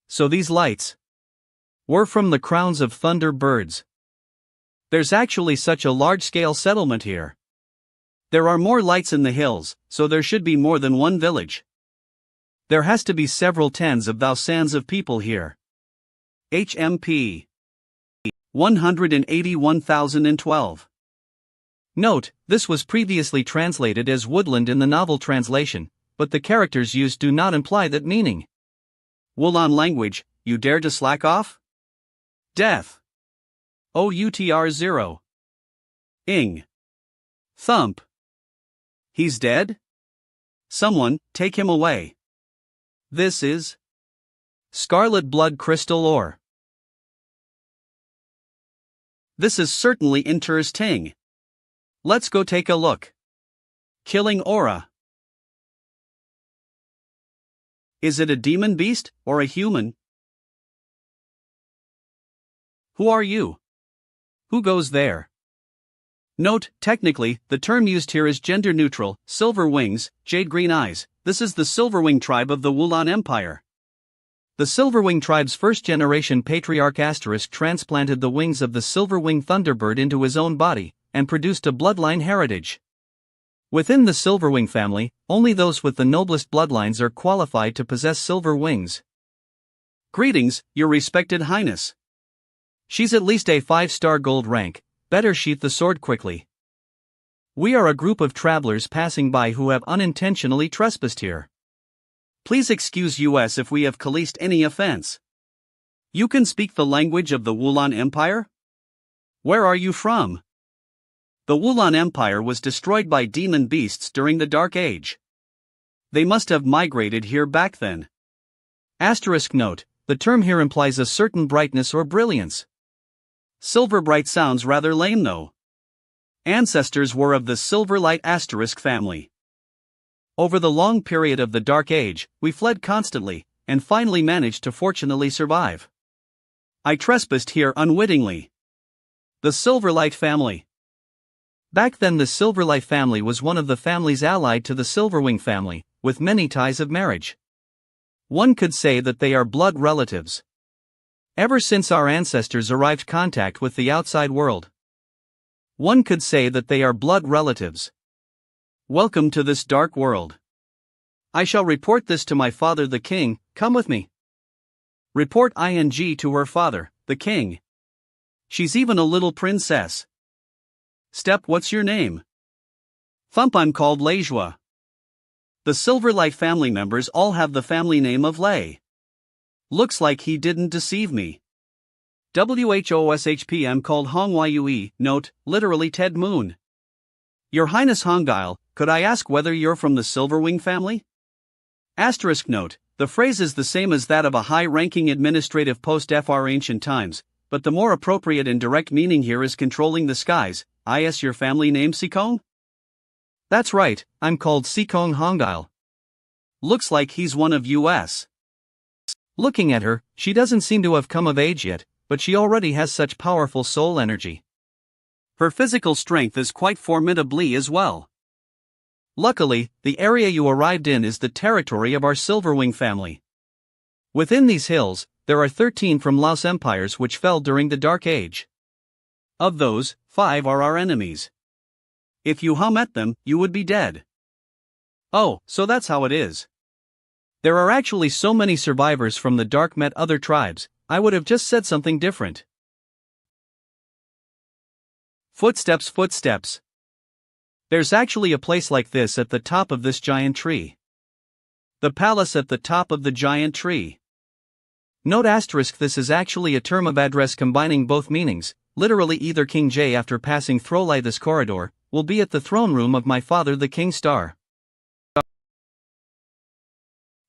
Speaker 2: So these lights were from the crowns of thunder birds. There's actually such a large-scale settlement here. There are more lights in the hills, so there should be more than one village. There has to be several tens of thousands of people here. HMP 181,012. Note, this was previously translated as woodland in the novel translation, but the characters used do not imply that meaning. Wulon language, you dare to slack off? Death. OUTR 0. Ing. Thump. He's dead? Someone, take him away. This is scarlet blood crystal ore. This is certainly interesting. Let's go take a look. Killing aura. Is it a demon beast, or a human? Who are you? Who goes there? Note, technically, the term used here is gender neutral, silver wings, jade green eyes. This is the Silverwing tribe of the Wulon Empire. The Silverwing tribe's first-generation patriarch * transplanted the wings of the Silverwing Thunderbird into his own body, and produced a bloodline heritage. Within the Silverwing family, only those with the noblest bloodlines are qualified to possess silver wings. Greetings, your respected highness. She's at least a 5-star gold rank, better sheath the sword quickly. We are a group of travelers passing by who have unintentionally trespassed here. Please excuse us if we have caused any offense. You can speak the language of the Wulon Empire? Where are you from? The Wulon Empire was destroyed by demon beasts during the Dark Age. They must have migrated here back then. Asterisk note, the term here implies a certain brightness or brilliance. Silver bright sounds rather lame though. Ancestors were of the Silverlight * family. Over the long period of the Dark Age, we fled constantly, and finally managed to fortunately survive. I trespassed here unwittingly. The Silverlight family. Back then the Silverlight family was one of the families allied to the Silverwing family, with many ties of marriage. One could say that they are blood relatives. Ever since our ancestors arrived contact with the outside world. One could say that they are blood relatives. Welcome to this dark world. I shall report this to my father the king, come with me. Report ing to her father, the king. She's even a little princess. Step, what's your name? Thump, I'm called Leijua. The Silverlight family members all have the family name of Lei. Looks like he didn't deceive me. WHOSHP, I'm called Hongyue, note, literally Ted Moon. Your Highness Hongile, could I ask whether you're from the Silverwing family? Asterisk note, the phrase is the same as that of a high-ranking administrative post fr ancient times, but the more appropriate and direct meaning here is controlling the skies. Is your family name Sikong? That's right, I'm called Sikong Hongile. Looks like he's one of us. Looking at her, she doesn't seem to have come of age yet, but she already has such powerful soul energy. Her physical strength is quite formidably as well. Luckily, the area you arrived in is the territory of our Silverwing family. Within these hills, there are 13 from Laos empires which fell during the Dark Age. Of those, 5 are our enemies. If you met them, you would be dead. Oh, so that's how it is. There are actually so many survivors from the Dark met other tribes, I would have just said something different. Footsteps, footsteps. There's actually a place like this at the top of this giant tree. The palace at the top of the giant tree. Note asterisk, this is actually a term of address combining both meanings, literally either King J after passing Throlai this corridor, will be at the throne room of my father the King Star.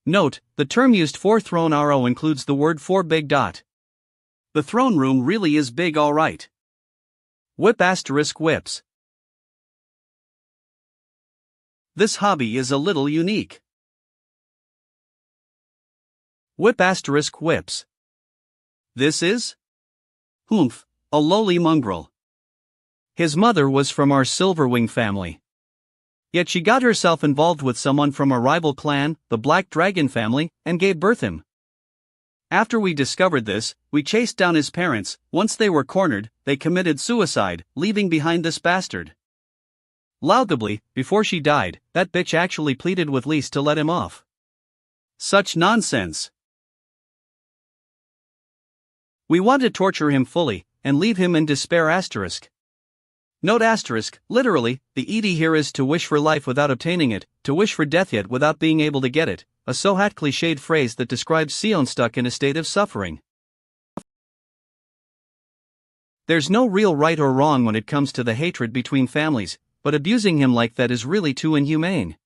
Speaker 2: Note, the term used for throne RO includes the word for big dot. The throne room really is big alright. Whip asterisk whips. This hobby is a little unique. Whip asterisk whips. This is? Humph, a lowly mongrel. His mother was from our Silverwing family. Yet she got herself involved with someone from a rival clan, the Black Dragon family, and gave birth him. After we discovered this, we chased down his parents. Once they were cornered, they committed suicide, leaving behind this bastard. Laughably, before she died, that bitch actually pleaded with Lise to let him off. Such nonsense. We want to torture him fully, and leave him in despair asterisk. Note asterisk, literally, the ED here is to wish for life without obtaining it, to wish for death yet without being able to get it, a so-hat cliched phrase that describes Sion stuck in a state of suffering. There's no real right or wrong when it comes to the hatred between families, but abusing him like that is really too inhumane.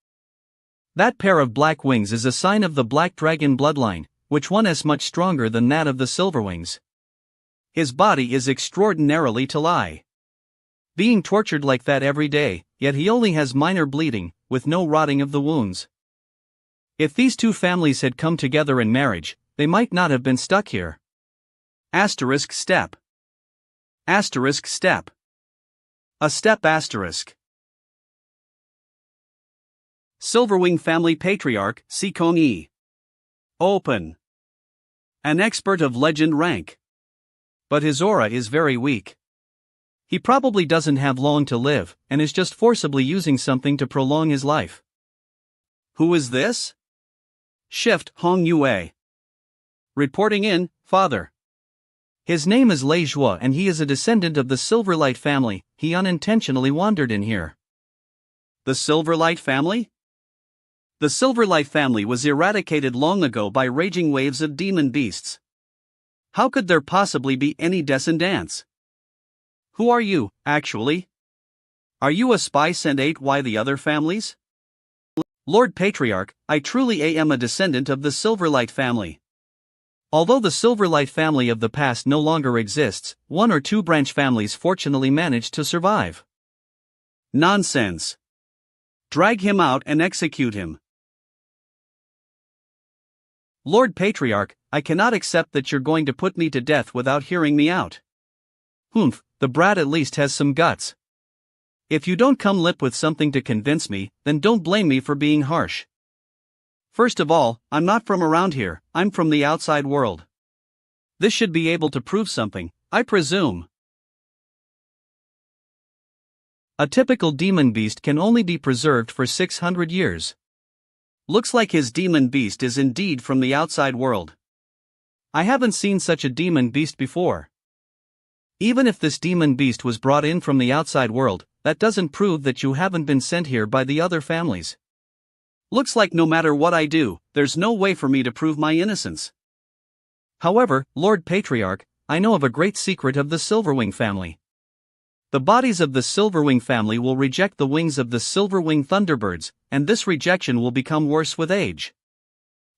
Speaker 2: That pair of black wings is a sign of the Black Dragon bloodline, which one is much stronger than that of the Silverwings. His body is extraordinarily to lie. Being tortured like that every day, yet he only has minor bleeding, with no rotting of the wounds. If these two families had come together in marriage, they might not have been stuck here. Asterisk step. Asterisk step. A step asterisk. Silverwing family patriarch, Sikong Yi. Open. An expert of legend rank. But his aura is very weak. He probably doesn't have long to live, and is just forcibly using something to prolong his life. Who is this? Shift Hong Yue. Reporting in, Father. His name is Lei Zhua and he is a descendant of the Silverlight family. He unintentionally wandered in here. The Silverlight family? The Silverlight family was eradicated long ago by raging waves of demon beasts. How could there possibly be any descendants? Who are you, actually? Are you a spy sent out by the other families? Lord Patriarch, I truly am a descendant of the Silverlight family. Although the Silverlight family of the past no longer exists, one or two branch families fortunately managed to survive. Nonsense. Drag him out and execute him. Lord Patriarch, I cannot accept that you're going to put me to death without hearing me out. Humph, the brat at least has some guts. If you don't come lip with something to convince me, then don't blame me for being harsh. First of all, I'm not from around here, I'm from the outside world. This should be able to prove something, I presume. A typical demon beast can only be preserved for 600 years. Looks like his demon beast is indeed from the outside world. I haven't seen such a demon beast before. Even if this demon beast was brought in from the outside world, that doesn't prove that you haven't been sent here by the other families. Looks like no matter what I do, there's no way for me to prove my innocence. However, Lord Patriarch, I know of a great secret of the Silverwing family. The bodies of the Silverwing family will reject the wings of the Silverwing Thunderbirds, and this rejection will become worse with age.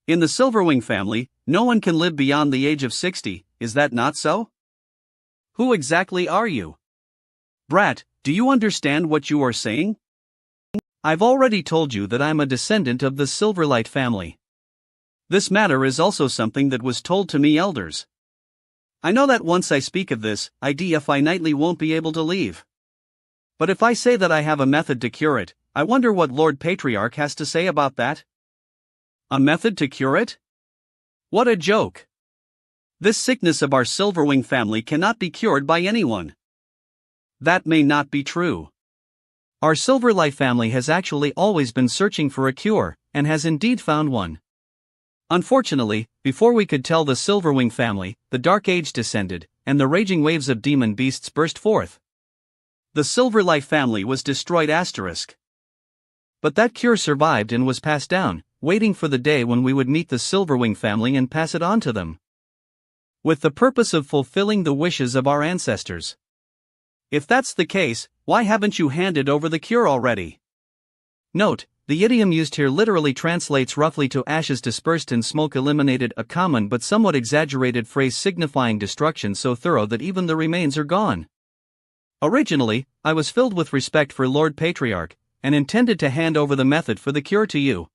Speaker 2: In the Silverwing family, no one can live beyond the age of 60, is that not so? Who exactly are you? Brat, do you understand what you are saying? I've already told you that I'm a descendant of the Silverlight family. This matter is also something that was told to me elders. I know that once I speak of this, I finitely won't be able to leave. But if I say that I have a method to cure it, I wonder what Lord Patriarch has to say about that. A method to cure it? What a joke. This sickness of our Silverwing family cannot be cured by anyone. That may not be true. Our Silverlight family has actually always been searching for a cure, and has indeed found one. Unfortunately, before we could tell the Silverwing family, the Dark Age descended, and the raging waves of demon beasts burst forth. The Silverlight family was destroyed asterisk. But that cure survived and was passed down, waiting for the day when we would meet the Silverwing family and pass it on to them. With the purpose of fulfilling the wishes of our ancestors. If that's the case, why haven't you handed over the cure already? Note, the idiom used here literally translates roughly to ashes dispersed and smoke eliminated, a common but somewhat exaggerated phrase signifying destruction so thorough that even the remains are gone. Originally, I was filled with respect for Lord Patriarch, and intended to hand over the method for the cure to you.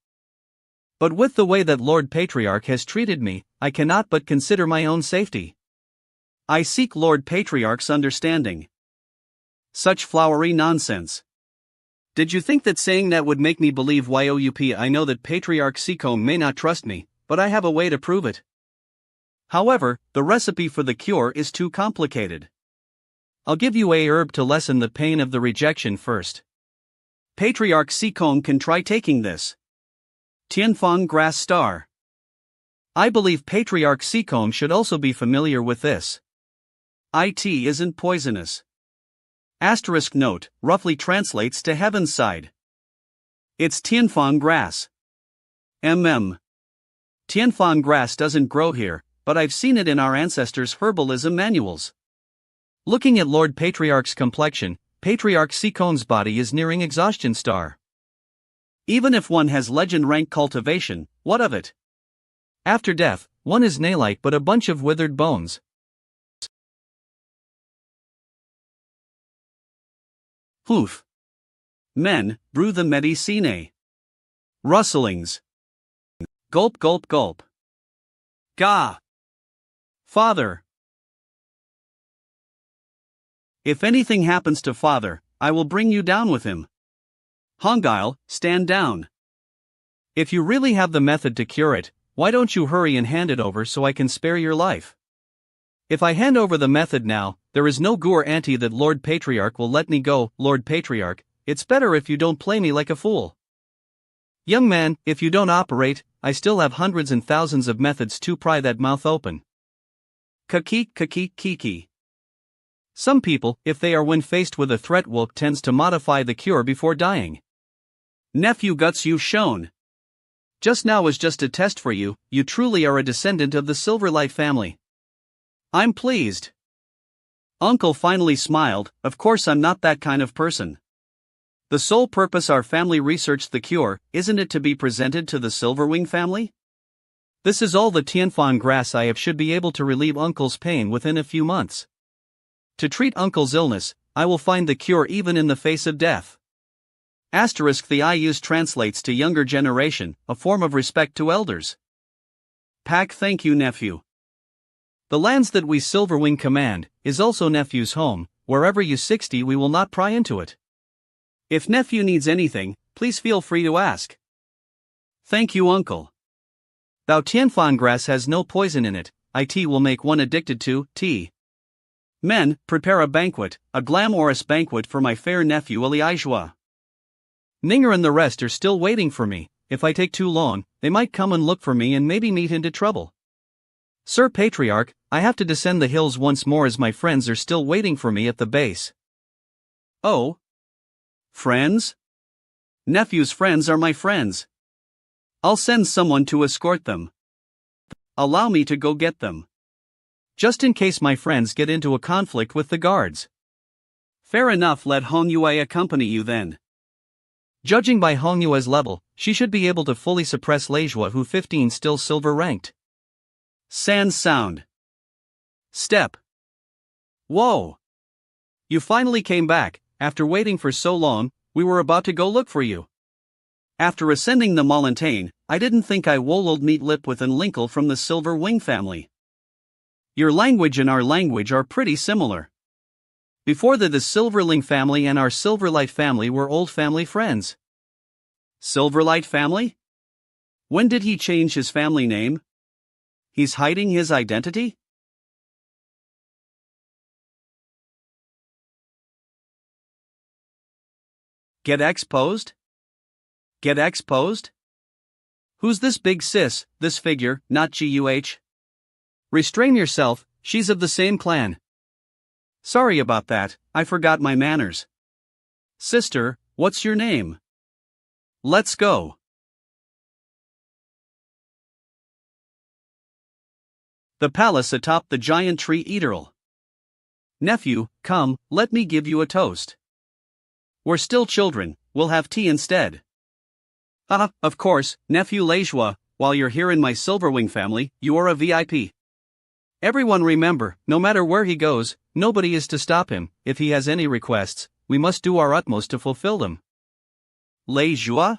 Speaker 2: But with the way that Lord Patriarch has treated me, I cannot but consider my own safety. I seek Lord Patriarch's understanding. Such flowery nonsense. Did you think that saying that would make me believe YOUP? I know that Patriarch Seacombe may not trust me, but I have a way to prove it. However, the recipe for the cure is too complicated. I'll give you a herb to lessen the pain of the rejection first. Patriarch Seacombe can try taking this. Tianfang grass star. I believe Patriarch Seacombe should also be familiar with this. It isn't poisonous. Asterisk note, roughly translates to heaven's side. It's Tianfang grass. Tianfang grass doesn't grow here, but I've seen it in our ancestors' herbalism manuals. Looking at Lord Patriarch's complexion, Patriarch Seacombe's body is nearing exhaustion star. Even if one has legend rank cultivation, what of it? After death, one is Nie Li but a bunch of withered bones. Hoof. Men, brew the medicine. Rustlings. Gulp gulp gulp. Gah. Father. If anything happens to father, I will bring you down with him. Hongile, stand down. If you really have the method to cure it, why don't you hurry and hand it over so I can spare your life? If I hand over the method now, there is no guarantee that Lord Patriarch will let me go. Lord Patriarch, it's better if you don't play me like a fool. Young man, if you don't operate, I still have hundreds and thousands of methods to pry that mouth open. Kiki. Some people, if they are when faced with a threat, tends to modify the cure before dying. Nephew guts you've shown. Just now was just a test for you, you truly are a descendant of the Silverlight family. I'm pleased. Uncle finally smiled, of course I'm not that kind of person. The sole purpose our family researched the cure, isn't it to be presented to the Silverwing family? This is all the Tianfang grass I have should be able to relieve Uncle's pain within a few months. To treat Uncle's illness, I will find the cure even in the face of death. Asterisk the I use translates to younger generation, a form of respect to elders. Pack thank you nephew. The lands that we Silverwing command, is also nephew's home, wherever you 60 we will not pry into it. If nephew needs anything, please feel free to ask. Thank you uncle. Thou Tianfang grass has no poison in it, it will make one addicted to tea. Men, prepare a banquet, a glamorous banquet for my fair nephew Elijah. Ninger and the rest are still waiting for me, if I take too long, they might come and look for me and maybe meet into trouble. Sir Patriarch, I have to descend the hills once more as my friends are still waiting for me at the base. Oh? Friends? Nephew's friends are my friends. I'll send someone to escort them. Allow me to go get them. Just in case my friends get into a conflict with the guards. Fair enough, let Hong Yue accompany you then. Judging by Hong Yue's level, she should be able to fully suppress Leijua who 15 still silver ranked. Sans sound. Step. Whoa. You finally came back, after waiting for so long, we were about to go look for you. After ascending the Montaigne, I didn't think I would meet lip with an Linkle from the Silver Wing family. Your language and our language are pretty similar. Before the Silverling family and our Silverlight family were old family friends. Silverlight family? When did he change his family name? He's hiding his identity? Get exposed? Get exposed? Who's this big sis, this figure, not GUH? Restrain yourself, she's of the same clan. Sorry about that, I forgot my manners. Sister, what's your name? Let's go. The palace atop the giant tree eaterl. Nephew, come, let me give you a toast. We're still children, we'll have tea instead. Of course, nephew Leijua, while you're here in my Silverwing family, you are a VIP. Everyone remember, no matter where he goes, nobody is to stop him. If he has any requests, we must do our utmost to fulfill them. Leijua?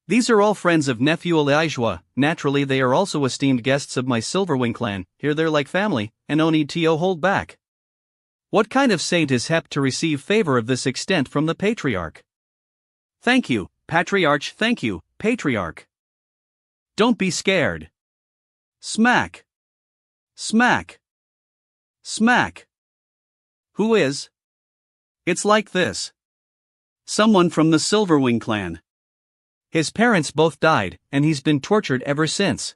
Speaker 2: These are all friends of nephew Elijah. Naturally they are also esteemed guests of my Silverwing clan, here they're like family, and no need to hold back. What kind of saint is Hep to receive favor of this extent from the Patriarch? Thank you, Patriarch, thank you, Patriarch. Don't be scared. Smack. Smack. Smack. Who is? It's like this. Someone from the Silverwing clan. His parents both died, and he's been tortured ever since.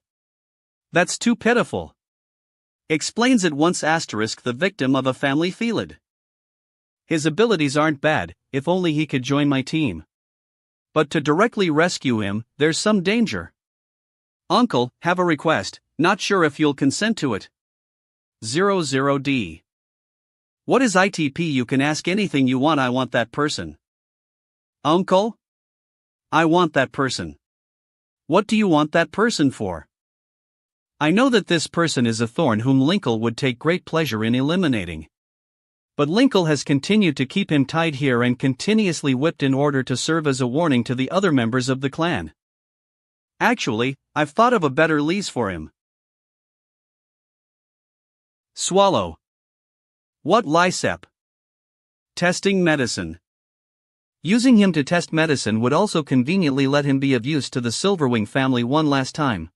Speaker 2: That's too pitiful. Explains at once asterisk the victim of a family feud. His abilities aren't bad, if only he could join my team. But to directly rescue him, there's some danger. Uncle, have a request, not sure if you'll consent to it. 00D. What is ITP? You can ask anything you want. I want that person. Uncle? I want that person. What do you want that person for? I know that this person is a thorn whom Linkle would take great pleasure in eliminating. But Linkle has continued to keep him tied here and continuously whipped in order to serve as a warning to the other members of the clan. Actually, I've thought of a better lease for him. Swallow. What Lysep? Testing medicine. Using him to test medicine would also conveniently let him be of use to the Silverwing family one last time.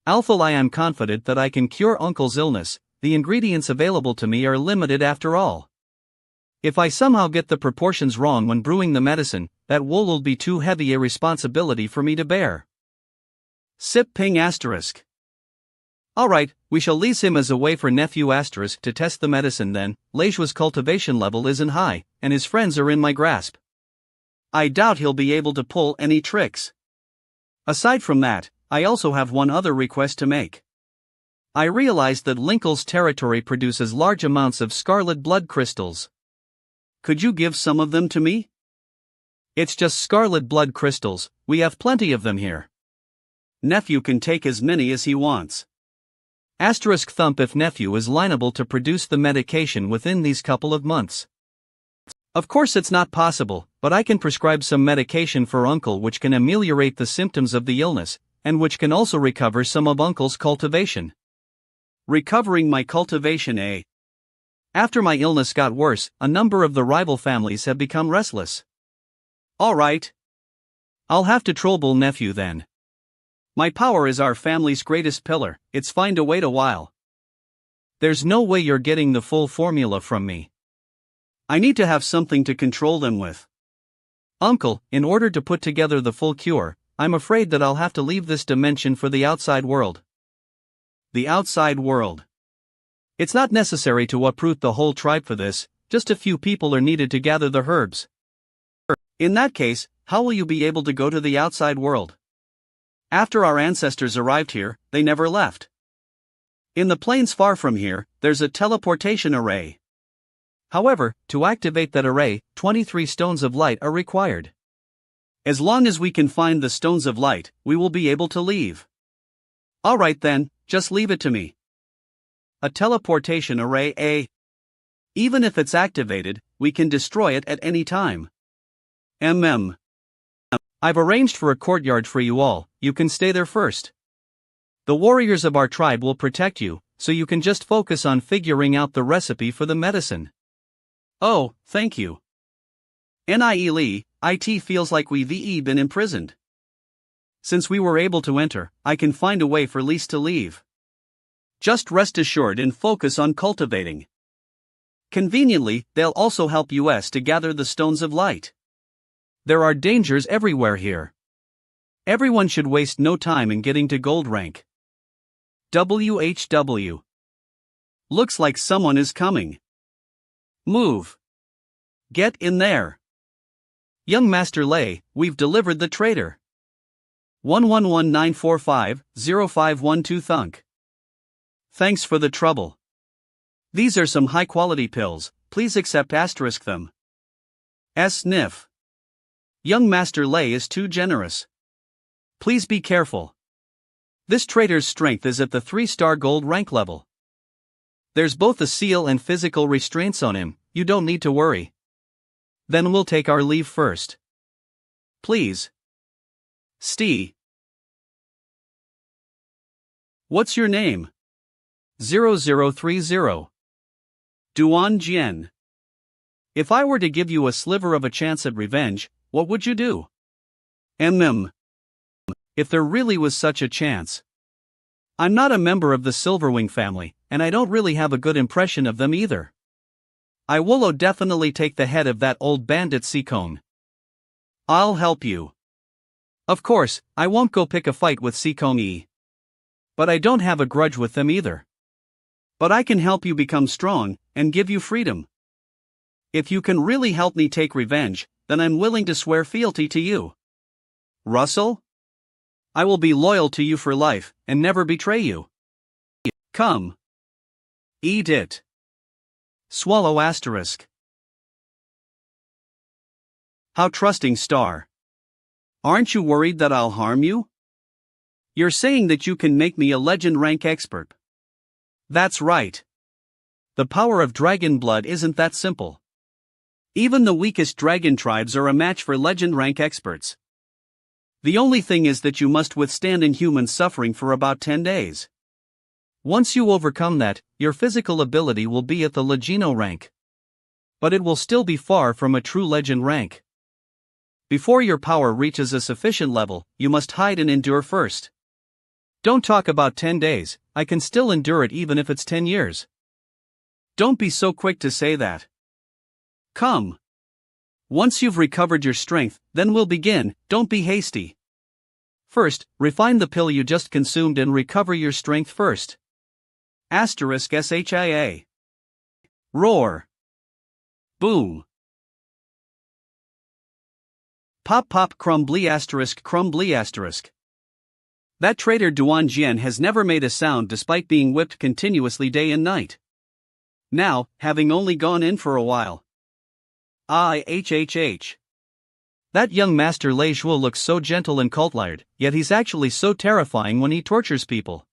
Speaker 2: Alpha, I am confident that I can cure Uncle's illness. The ingredients available to me are limited after all. If I somehow get the proportions wrong when brewing the medicine, that will be too heavy a responsibility for me to bear. Sip ping asterisk. Alright, we shall lease him as a way for nephew asterisk to test the medicine then. Lejua's cultivation level isn't high, and his friends are in my grasp. I doubt he'll be able to pull any tricks. Aside from that, I also have one other request to make. I realized that Linkle's territory produces large amounts of scarlet blood crystals. Could you give some of them to me? It's just scarlet blood crystals, we have plenty of them here. Nephew can take as many as he wants. Asterisk thump if nephew is liable to produce the medication within these couple of months. Of course it's not possible, but I can prescribe some medication for Uncle which can ameliorate the symptoms of the illness, and which can also recover some of Uncle's cultivation. Recovering my cultivation, eh? After my illness got worse, a number of the rival families have become restless. Alright. I'll have to trouble nephew then. My power is our family's greatest pillar, it's fine to wait a while. There's no way you're getting the full formula from me. I need to have something to control them with. Uncle, in order to put together the full cure, I'm afraid that I'll have to leave this dimension for the outside world. The outside world. It's not necessary to uproot the whole tribe for this, just a few people are needed to gather the herbs. In that case, how will you be able to go to the outside world? After our ancestors arrived here, they never left. In the plains far from here, there's a teleportation array. However, to activate that array, 23 stones of light are required. As long as we can find the stones of light, we will be able to leave. Alright then, just leave it to me. A teleportation array, eh? Even if it's activated, we can destroy it at any time. I've arranged for a courtyard for you all, you can stay there first. The warriors of our tribe will protect you, so you can just focus on figuring out the recipe for the medicine. Oh, thank you. Nie Li, it feels like we've been imprisoned. Since we were able to enter, I can find a way for Lise to leave. Just rest assured and focus on cultivating. Conveniently, they'll also help us to gather the stones of light. There are dangers everywhere here. Everyone should waste no time in getting to gold rank. WHW. Looks like someone is coming. Move. Get in there. Young Master Lei, we've delivered the traitor. 111945-0512 thunk. Thanks for the trouble. These are some high-quality pills, please accept asterisk them. Sniff. Young Master Lei is too generous. Please be careful. This traitor's strength is at the 3-star gold rank level. There's both a seal and physical restraints on him, you don't need to worry. Then we'll take our leave first. Please. Sti. What's your name? 0030. Duan Jian. If I were to give you a sliver of a chance at revenge, what would you do? If there really was such a chance. I'm not a member of the Silverwing family, and I don't really have a good impression of them either. I will definitely take the head of that old bandit Seekong. I'll help you. Of course, I won't go pick a fight with Seekong Yi. But I don't have a grudge with them either. But I can help you become strong, and give you freedom. If you can really help me take revenge, then I'm willing to swear fealty to you. Russell? I will be loyal to you for life, and never betray you. Come. Eat it. Swallow asterisk. How trusting star. Aren't you worried that I'll harm you? You're saying that you can make me a legend rank expert. That's right. The power of dragon blood isn't that simple. Even the weakest dragon tribes are a match for legend rank experts. The only thing is that you must withstand inhuman suffering for about 10 days. Once you overcome that, your physical ability will be at the Legino rank. But it will still be far from a true legend rank. Before your power reaches a sufficient level, you must hide and endure first. Don't talk about 10 days, I can still endure it even if it's 10 years. Don't be so quick to say that. Come. Once you've recovered your strength, then we'll begin, don't be hasty. First, refine the pill you just consumed and recover your strength first. Asterisk SHIA. Roar. Boom. Pop pop crumbly asterisk crumbly asterisk. That traitor Duan Jian has never made a sound despite being whipped continuously day and night. Now, having only gone in for a while. That young master Lei Zhuo looks so gentle and cult-like, yet he's actually so terrifying when he tortures people.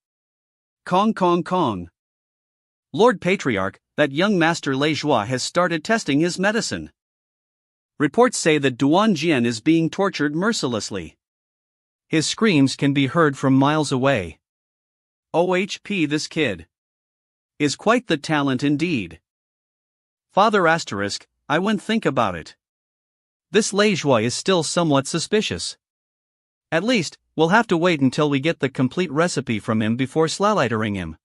Speaker 2: Kong Kong Kong. Lord Patriarch, that young master Lei Zhuo has started testing his medicine. Reports say that Duan Jian is being tortured mercilessly. His screams can be heard from miles away. OHP, this kid is quite the talent indeed. Father asterisk, I wouldn't think about it. This Lei Zhuo is still somewhat suspicious. At least, we'll have to wait until we get the complete recipe from him before slalitering him.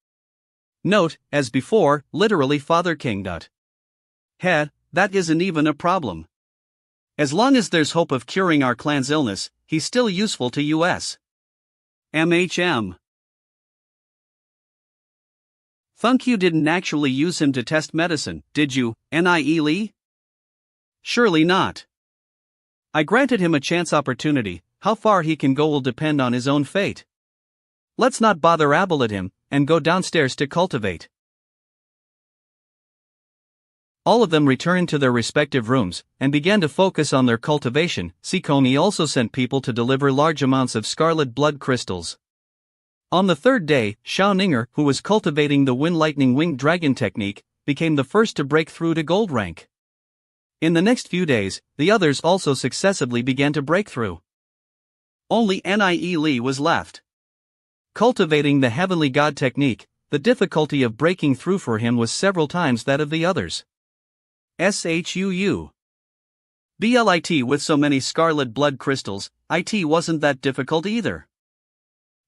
Speaker 2: Note, as before, literally Father King. That isn't even a problem. As long as there's hope of curing our clan's illness, he's still useful to us. MHM. Thunk you didn't actually use him to test medicine, did you, Nie Li? Surely not. I granted him a chance opportunity, how far he can go will depend on his own fate. Let's not bother abble at him, and go downstairs to cultivate. All of them returned to their respective rooms, and began to focus on their cultivation. Seekong also sent people to deliver large amounts of scarlet blood crystals. On the third day, Xiao Ninger, who was cultivating the Wind Lightning Winged Dragon technique, became the first to break through to gold rank. In the next few days, the others also successively began to break through. Only Nie Li was left. Cultivating the Heavenly God technique, the difficulty of breaking through for him was several times that of the others. SHUU. BLIT with so many scarlet blood crystals, IT wasn't that difficult either.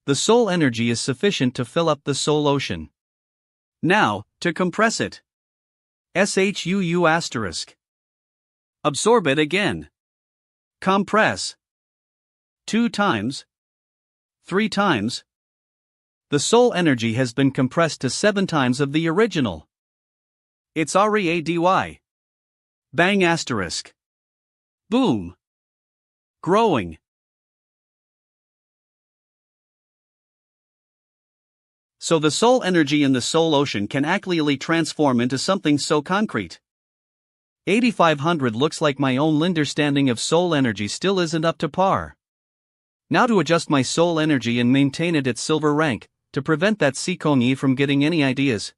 Speaker 2: The soul energy is sufficient to fill up the soul ocean. Now, to compress it. SHUU asterisk. Absorb it again. Compress. 2 times. 3 times. The soul energy has been compressed to 7 times of the original. It's READY. Bang asterisk. Boom. Growing. So the soul energy in the soul ocean can actually transform into something so concrete. 8500 looks like my own understanding of soul energy still isn't up to par. Now to adjust my soul energy and maintain it at silver rank, to prevent that Seekong Yi from getting any ideas.